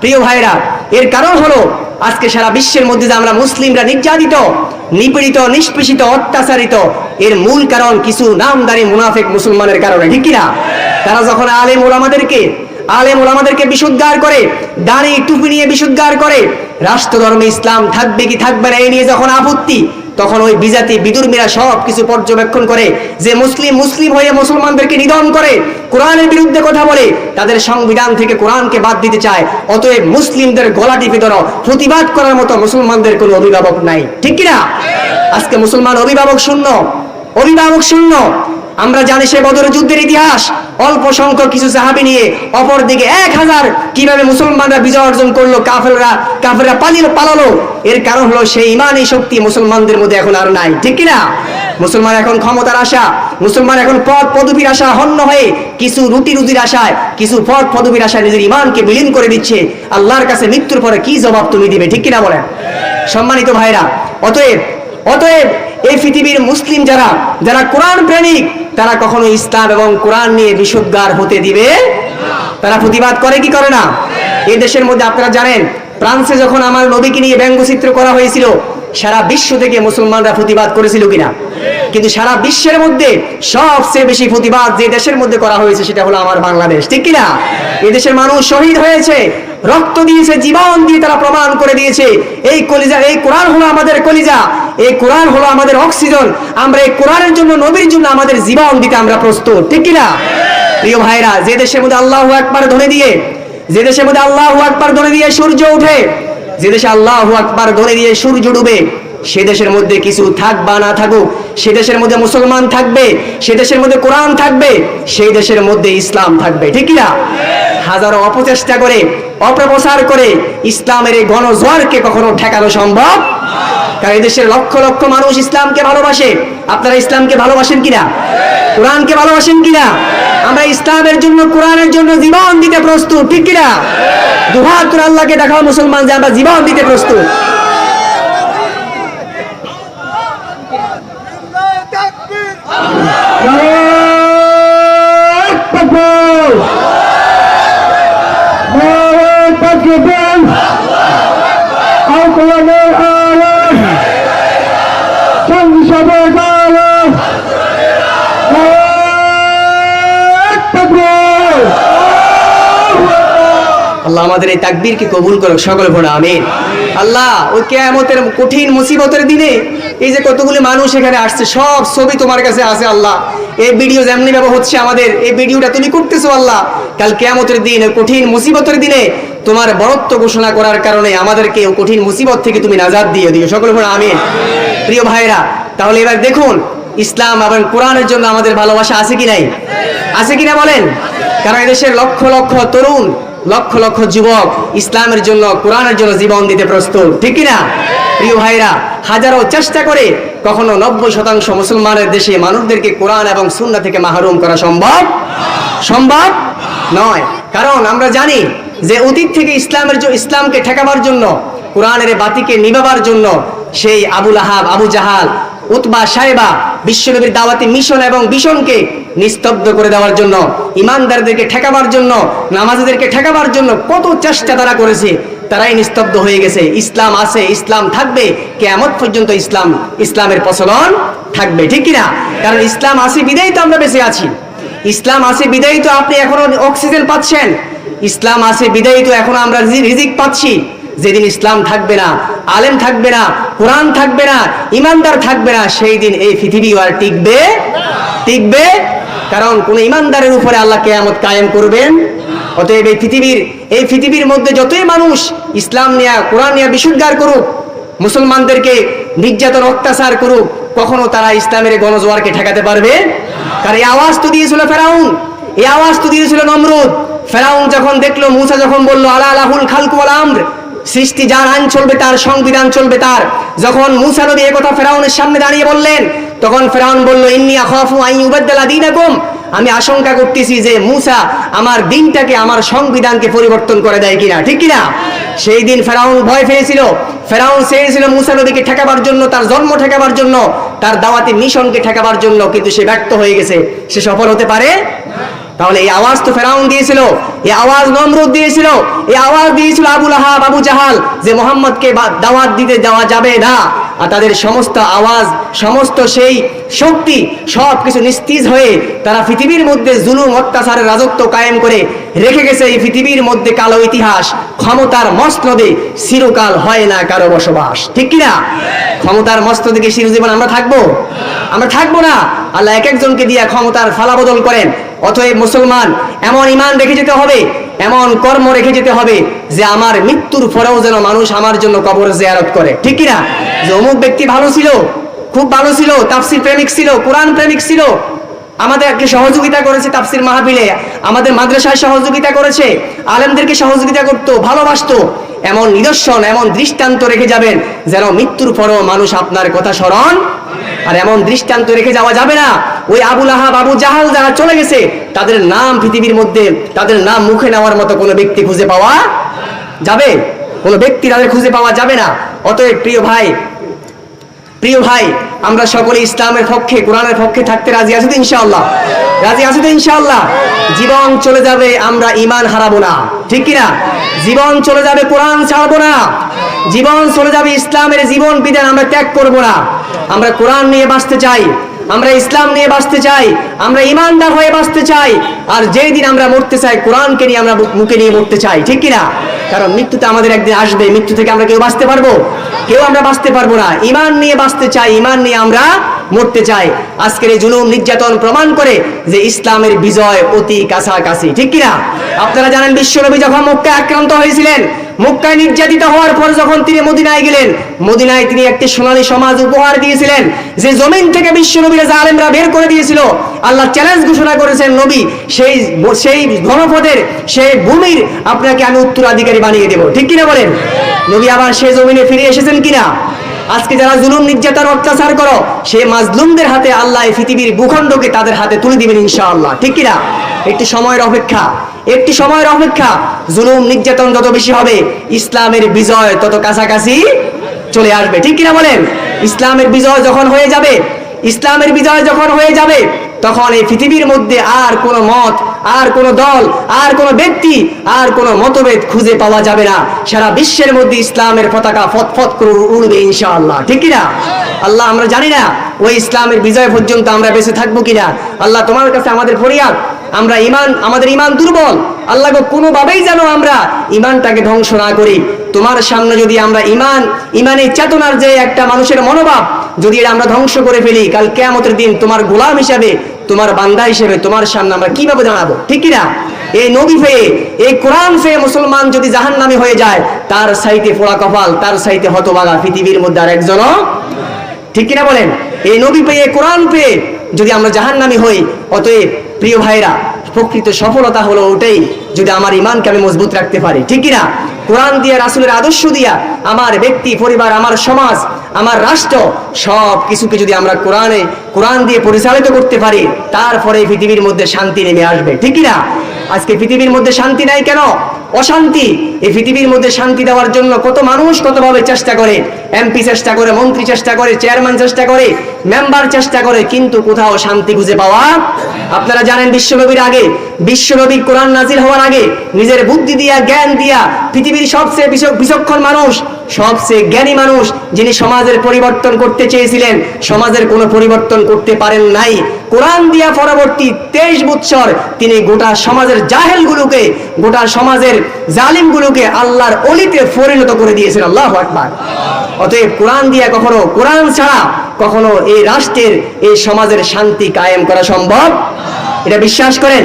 প্রিয় ভাইরা, এর কারণ হলো আজকে সারা বিশ্বের মধ্যে যে আমরা মুসলিমরা নির্যাতিত, নিপীড়িত, নিষ্পেষিত, অত্যাচারিত, এর মূল কারণ কিছু নামদারি মুনাফিক মুসলমানের কারণে, ঠিক কিনা? তারা যখন আলেম ওলামাদেরকে বিশুদ্ধার করে, দাড়ি টুপি নিয়ে বিশুদ্ধার করে, রাষ্ট্র ধর্মে ইসলাম থাকবে কি থাকবে না এই নিয়ে যখন আপত্তি, তখন ওই বিজাতি বিদুর্মীরা সব কিছু পর্যবেক্ষণ করে, যে মুসলিম হয়ে মুসলমানদেরকে নিধন করে, কোরআনের বিরুদ্ধে কথা বলে, তাদের সংবিধান থেকে কোরআনকে বাদ দিতে চায়। অতএব মুসলিমদের গলা টিপে ধরো, প্রতিবাদ করার মতো মুসলমানদের কোনো অভিভাবক নাই, ঠিক কিনা? আজকে মুসলমান অভিভাবক শূন্য। আমরা জানি সে বদরের যুদ্ধের ইতিহাস, অল্প সংখ্যক কিছু সাহাবী নিয়ে অপরদিকে 1000 কিভাবে মুসলমানরা বিজয় অর্জন করলো, কাফেররা পালালো। এর কারণ হলো সেই ইমানি শক্তি মুসলমানদের মধ্যে এখন আর নাই, ঠিক কিনা? মুসলমান এখন ক্ষমতার আশা, মুসলমান এখন পদ পদবীর আশা হন্য হয়ে কিছু রুটির আশায়, কিছু পদ পদবীর আশায় নিজের ইমানকে বিলীন করে দিচ্ছে। আল্লাহর কাছে মৃত্যুর পরে কি জবাব তুমি দিবে, ঠিক কিনা বলেন? সম্মানিত ভাইরা, অতএব এই পৃথিবীর মুসলিম যারা কোরআন প্রেমিক, তারা কখনো ইসলাম এবং কোরআন নিয়ে বিশুদ্ধার হতে দিবে না। তারা প্রতিবাদ করে কি করে না? এই দেশের মধ্যে আপনারা জানেন, ফ্রান্সে যখন আমার নবীকে নিয়ে ব্যঙ্গচিত্র করা হয়েছিল, সারা বিশ্ব থেকে মুসলমানরা প্রতিবাদ করেছিল কিনা? কিন্তু সারা বিশ্বের মধ্যে সবচেয়ে বেশি প্রতিবাদ যে দেশের মধ্যে করা হয়েছে সেটা হলো আমার বাংলাদেশ, ঠিক কিনা? এই দেশের মানুষ শহীদ হয়েছে, রক্ত দিয়েছে, জীবন দিয়ে তারা প্রমাণ করে দিয়েছে এই কলিজা, এই কোরআন হলো আমাদের কলিজা, এই কোরআন হলো আমাদের অক্সিজেন। আমরা এই কোরআনের জন্য, নবীর জন্য আমাদের জীবন দিতে আমরা প্রস্তুত, ঠিক কিনা? প্রিয় ভাইরা, যে দেশের মধ্যে আল্লাহু আকবার ধ্বনি দিয়ে সূর্য ওঠে, যে দেশে আল্লাহু আকবার ধ্বনি দিয়ে সূর্য ডুবে, সে দেশের মধ্যে কিছু থাক বা না থাকুক, সে দেশের মধ্যে মুসলমান থাকবে, সে দেশের মধ্যে কোরআন থাকবে, সেই দেশের মধ্যে ইসলাম থাকবে, ঠিক কিনা? হাজারো অপচেষ্টা করে, অপপ্রচার করে ইসলামের এই গণজোয়ারকে কখনো ঠেকানো সম্ভব? কারণ এই দেশের লক্ষ লক্ষ মানুষ ইসলামকে ভালোবাসে। আপনারা ইসলামকে ভালোবাসেন কিনা? কোরআনকে ভালোবাসেন কিনা? আমরা ইসলামের জন্য, কোরআনের জন্য জীবন দিতে প্রস্তুত, ঠিক কিনা? দুহাত করে আল্লাহকে দেখাও মুসলমান যে আমরা জীবন দিতে প্রস্তুত। আল্লাহ আমাদের এই তাকবীরকে কবুল করুক, সকলে পড়া আমিন। আল্লাহ ওই কিয়ামতের কঠিন মুসিবতের দিনে এই যে কতগুলি মানুষ এখানে আসছে, সব ছবি তোমার কাছে আছে আল্লাহ। এই ভিডিও যেমনি ভাবে হচ্ছে, আমাদের এই ভিডিওটা তুমি করতেছো আল্লাহ, কাল কিয়ামতের দিন, কঠিন মুসিবতের দিনে তোমার বরত্ব ঘোষণা করার কারণে আমাদেরকে কঠিন মুসিবত থেকে তুমি নাজাত দিয়ে দিও, সকলে পড়া আমিন। প্রিয় ভাইরা, তাহলে এবার দেখুন ইসলাম এবং কোরআনের জন্য আমাদের ভালোবাসা আছে কি নাই? আছে কিনা বলেন? কারণ এদেশের লক্ষ লক্ষ তরুণ, লক্ষ লক্ষ যুবক ইসলামের জন্য, কোরআনের জন্য জীবন দিতে প্রস্তুত, ঠিক কিনা? প্রিয় ভাইরা, হাজারো চেষ্টা করে কখনো 90% মুসলমানের দেশে মানুষদেরকে কোরআন এবং সুন্নাহ থেকে মাহরুম করা সম্ভব নয়। কারণ আমরা জানি যে অতীত থেকে ইসলামকে ঠেকাবার জন্য, কোরআনের বাতিকে নিভাবার জন্য সেই আবুল আহাব, আবু জাহাল, উতবা, সাইবা বিশ্বনবীর দাওয়াতি মিশন এবং ভিশনকে নিস্তব্ধ করে দেওয়ার জন্য, ইমানদারদেরকে ঠেকাবার জন্য, নামাজীদেরকে ঠেকাবার জন্য কত চেষ্টা তারা করেছে, তারাই নিস্তব্ধ হয়ে গেছে। ইসলাম আছে, ইসলাম থাকবে, কিয়ামত পর্যন্ত ইসলামের প্রচলন থাকবে, ঠিক কিনা? কারণ ইসলাম আছে বিধায় তো আমরা বেঁচে আছি, ইসলাম আছে বিধায় তো আপনি এখনো অক্সিজেন পাচ্ছেন, ইসলাম আছে বিধায় তো এখনো আমরা রিজিক পাচ্ছি। যেদিন ইসলাম থাকবে না, আলেম থাকবে না, কোরআন থাকবে না, ইমানদার থাকবে না, সেই দিন এই পৃথিবী আর টিকবে কারণ কোন ইমানদারের উপরে আল্লাহ কিয়ামত কায়েম করবেন। অতএব এই পৃথিবীর মধ্যে যতই মানুষ ইসলাম নিয়ে, কোরআন নিয়ে বিশুদ্ধার করুক, মুসলমানদেরকে নির্যাতন অত্যাচার করুক, কখনো তারা ইসলামের গণজোয়ারকে ঠেকাতে পারবে? কারণ এই আওয়াজ তো দিয়েছিল ফেরাউন, এই আওয়াজ তো দিয়েছিল নমরুদ। ফেরাউন যখন দেখলো, মুসা যখন বললো আলা লাহুল খালকু ওয়াল আমর, সৃষ্টি যার, আইন চলবে তার, সংবিধান চলবে তার, যখন মুসা নবী এই কথা ফেরাউনের সামনে দাঁড়িয়ে বললেন, তখন ফেরাউন বলল ইন্নী আখাফু আন ইউবাদদালা দীনাকুম, আমি আশঙ্কা করতেছি যে মুসা আমার দিনটাকে, আমার সংবিধানকে পরিবর্তন করে দেয় কিনা, ঠিক কিনা? সেই দিন ফেরাউন ভয় পেয়েছিল, ফেরাউন চেয়েছিল মুসা নবীকে ঠেকাবার জন্য, তার জন্ম ঠেকাবার জন্য, তার দাওয়াতি মিশনকে ঠেকাবার জন্য, কিন্তু সে ব্যর্থ হয়ে গেছে, সে সফল হতে পারে। তাহলে এই আওয়াজ তো ফেরাউন দিয়েছিল, এই আওয়াজ নমরুদ দিয়েছিল, এই আওয়াজ দিয়েছিল আবুল আহাব, আবু জাহাল, যে মুহাম্মদকে দাওয়াত দিতে দেওয়া যাবে না, আর তাদের সমস্ত আওয়াজ, সমস্ত সেই শক্তি সব কিছু নিস্তেজ হয়ে তারা পৃথিবীর মধ্যে জুলুম অত্যাচারের রাজত্ব কায়েম করে রেখে গেছে। এই পৃথিবীর মধ্যে কালো ইতিহাস, ক্ষমতার মসনদে চিরকাল হয় না কারো বসবাস, ঠিক কিনা? ক্ষমতার মসনদে কি চিরজীবন আমরা থাকবো? আমরা থাকবো না। আল্লাহ এক একজনকে দিয়ে ক্ষমতার ফালাবদল করেন। অতএব মুসলমান এমন ঈমান রেখে যেতে হবে, এমন কর্ম রেখে যেতে হবে যে আমার মৃত্যুর পরেও যেন মানুষ আমার জন্য কবর জিয়ারত করে, ঠিক কিনা? যে অমুক ব্যক্তি ভালো ছিল, খুব ভালো ছিল, তাফসীর প্রেমিক ছিল, কোরআন প্রেমিক ছিল, আমাদেরকে সহযোগিতা করেছে তাফসীর মাহফিলে, আমাদের মাদ্রাসায় সহযোগিতা করেছে, আলেমদেরকে সহযোগিতা করতো, ভালোবাসতো। এমন নিদর্শন, এমন দৃষ্টান্ত রেখে যাবেন যেন মৃত্যুর পরও মানুষ আপনার কথা স্মরণ। আর এমন দৃষ্টান্ত রেখে যাওয়া যাবে না ওই আবু লাহাব, আবু জাহাল যারা চলে গেছে তাদের নাম পৃথিবীর মধ্যে, তাদের নাম মুখে নেওয়ার মতো কোনো ব্যক্তি খুঁজে পাওয়া যাবে? কোনো ব্যক্তি তাদের খুঁজে পাওয়া যাবে না। অতএব প্রিয় ভাই, আমরা সকলে ইসলামের পক্ষে, কোরআনের পক্ষে থাকতে রাজি আছি তো ইনশাআল্লাহ? রাজি আছি তো ইনশাআল্লাহ? জীবন চলে যাবে, আমরা ঈমান হারাবো না, ঠিক কিনা? জীবন চলে যাবে, কোরআন ছাড়বো না। জীবন চলে যাবে, ইসলামের জীবন বিধান আমরা ত্যাগ করবো না। আমরা কোরআন নিয়ে বাঁচতে চাই, আমরা ইসলাম নিয়ে বাঁচতে চাই, আমরা ঈমানদার হয়ে বাঁচতে চাই। আর যেই দিন আমরা মরতে চাই, কোরআনকে নিয়ে আমরা মুখে নিয়ে মরতে চাই, ঠিক কিনা? কারণ মৃত্যুতে আমাদের একদিন আসবে, মৃত্যু থেকে আমরা কেউ বাঁচতে পারবো? কেউ আমরা বাঁচতে পারবো না। ঈমান নিয়ে বাঁচতে চাই, ঈমান নিয়ে আমরা মরতে চাই। আজকের এই জুলুম নির্যাতন প্রমাণ করে যে ইসলামের বিজয় অতি কাছাকাছি, ঠিক কিনা? আপনারা জানেন বিশ্বনবী যখন মক্কায় আক্রান্ত হয়েছিলেন, মক্কায় নির্যাতিত হওয়ার পর যখন তিনি মদিনায় গেলেন, মদিনায় তিনি একটি সোনালী সমাজ উপহার দিয়েছিলেন। যে জমিন থেকে বিশ্বনবীর জালেমরা বের করে দিয়েছিল, আল্লাহ চ্যালেঞ্জ ঘোষণা করেছেন, নবী সেই ঘনপথের, সেই ভূমির আপনাকে আমি উত্তরাধিকারী বানিয়ে দেব, ঠিক কিনা বলেন? নবী আবার সেই জমিনে ফিরে এসেছেন কিনা? আজকে যারা জুলুম নির্যাতন অত্যাচার করো, সেই মাজলুমদের হাতে আল্লাহ পৃথিবীর ভূখণ্ডকে তাদের হাতে তুলে দিবেন ইনশাআল্লাহ, ঠিক কিনা? একটি সময়ের অপেক্ষা, একটি সময়ের অপেক্ষা। জুলুম নির্যাতন যত বেশি হবে, ইসলামের বিজয় তত কাছাকাছি চলে আসবে, ঠিক কিনা বলেন? ইসলামের বিজয় যখন হয়ে যাবে, ইসলামের বিজয় যখন হয়ে যাবে, তখন এই পৃথিবীর মধ্যে আর কোনো মত, আর কোনো দল, আর কোনো ব্যক্তি, আর কোনো মতভেদ খুঁজে পাওয়া যাবে না। সারা বিশ্বের মধ্যে ইসলামের পতাকা ফতফত করে উড়বে ইনশাআল্লাহ, ঠিক কিনা? আল্লাহ, আমরা জানি না ওই ইসলামের বিজয় পর্যন্ত আমরা বেঁচে থাকবো কিনা। আল্লাহ, তোমার কাছে আমাদের ফরিয়াদ, আমরা আমাদের ঈমান দুর্বল। আল্লাহ গো, কোনোভাবেই যেন আমরা ঈমানটাকে ধ্বংস না করি। তোমার সামনে যদি আমরা ঈমানের চেতনার যে একটা মানুষের মনোভাব, যদি এটা আমরা ধ্বংস করে ফেলি, কাল কিয়ামতের দিন তোমার গোলাম হিসেবে, তোমার বান্দা হিসেবে তোমার সামনে আমরা কিভাবে দাঁড়াবো, ঠিক কিনা? এই নবী পেয়ে, এই কোরআন পেয়ে মুসলমান যদি জাহান্নামী হয়ে যায়, তার সাইতে পোড়া কপাল, তার সাইতে হতভাগা পৃথিবীর মধ্যে আর একজনও, ঠিক কিনা বলেন? এই নবী পেয়ে, কোরআন পেয়ে যদি আমরা জাহান্নামী হই, অতএব প্রিয় ভাইরা, প্রকৃত সফলতা হলো ওটাই যদি আমার ঈমানকে আমি মজবুত রাখতে পারি, ঠিক কিনা? কোরআন দিয়া, রাসূলের আদর্শ দিয়া আমার ব্যক্তি, পরিবার, আমার সমাজ, আমার রাষ্ট্র সব কিছুকে যদি আমরা কোরআন দিয়ে পরিচালিত করতে পারি, তারপরে পৃথিবীর মধ্যে শান্তি নেমে আসবে, ঠিক কিনা? আজকে পৃথিবীর মধ্যে শান্তি নাই কেন? অশান্তি। এই পৃথিবীর মধ্যে শান্তি দেওয়ার জন্য কত মানুষ কতভাবে চেষ্টা করে, এমপি চেষ্টা করে, মন্ত্রী চেষ্টা করে, চেয়ারম্যান চেষ্টা করে, মেম্বার চেষ্টা করে, কিন্তু কোথাও শান্তি খুঁজে পাওয়া। আপনারা জানেন বিশ্বনবীর আগে, বিশ্বনবী কোরআন নাজিল হওয়ার আগে নিজের বুদ্ধি দিয়া, জ্ঞান দিয়া, পৃথিবীর সবচেয়ে বিচক্ষণ মানুষ, সবচেয়ে জ্ঞানী মানুষ, যিনি সমাজের পরিবর্তন করতে চেয়েছিলেন, সমাজের কোনো পরিবর্তন করতে পারেন নাই। কোরআন দিয়া পরবর্তী 23 বছর তিনি গোটা সমাজের জাহেলগুলোকে, গোটা সমাজের জালিমগুলোকে আল্লাহর অলিতে পরিণত করে দিয়েছেন। আল্লাহু আকবার। অতএব কোরআন দিয়া কখনো, কোরআন ছাড়া কখনো এই রাষ্ট্রের, এই সমাজের শান্তি কায়েম করা সম্ভব, এটা বিশ্বাস করেন?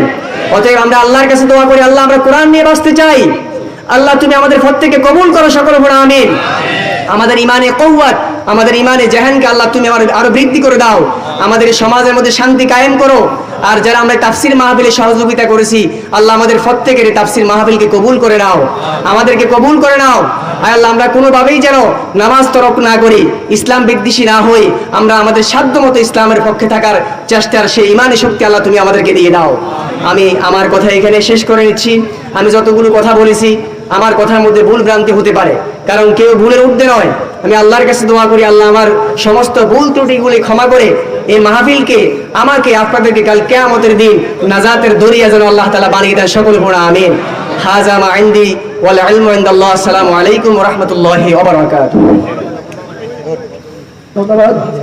অতএব আমরা আল্লাহর কাছে দোয়া করি, আল্লাহ, আমরা কোরআন নিয়ে বাঁচতে চাই। আল্লাহ, তুমি আমাদের প্রত্যেককে কবুল করো, সকলে পড়ো আমিন। আমাদের ঈমানে কওয়াত, আমাদের ঈমানে জাহানকে আল্লাহ তুমি আরো বৃদ্ধি করে দাও। আমাদের সমাজের মধ্যে শান্তি কায়েম করো। আর যারা আমরা তাফসীর মাহফিলে সহযোগিতা করেছি, আল্লাহ আমাদের প্রত্যেকের তাফসীর মাহফিলকে কবুল করে নাও, আমাদেরকে কবুল করে নাও। আয় আল্লাহ, আমরা কোনোভাবেই যেন নামাজ তরক না করি, ইসলাম বিদ্বেষী না হই, আমরা আমাদের সাধ্যমতো ইসলামের পক্ষে থাকার চেষ্টার সেই ঈমানের শক্তি আল্লাহ তুমি আমাদেরকে দিয়ে দাও। আমি আমার কথা এখানে শেষ করে নিচ্ছি। আমি যতগুলো কথা বলেছি, আমার কথার মধ্যে ভুল ভ্রান্তি হতে পারে, কারণ কেউ ভুলের ঊর্ধ্বে নয়। আমি আল্লাহর কাছে দোয়া করি, আল্লাহ আমার সমস্ত ভুল ত্রুটিগুলি ক্ষমা করে এই মাহফিলকে, আমাকে, আপনাদেরকে কাল কিয়ামতের দিন নাজাতের দরিয়া যেন আল্লাহ তাআলা বানিয়ে দেন, সকল পড়া আমিন। হাযা মা ইনদি ওয়াল ইলমু ইনদাল্লাহ। আসসালামু আলাইকুম ওয়া রাহমাতুল্লাহি ওয়া বারাকাতুহু। ধন্যবাদ।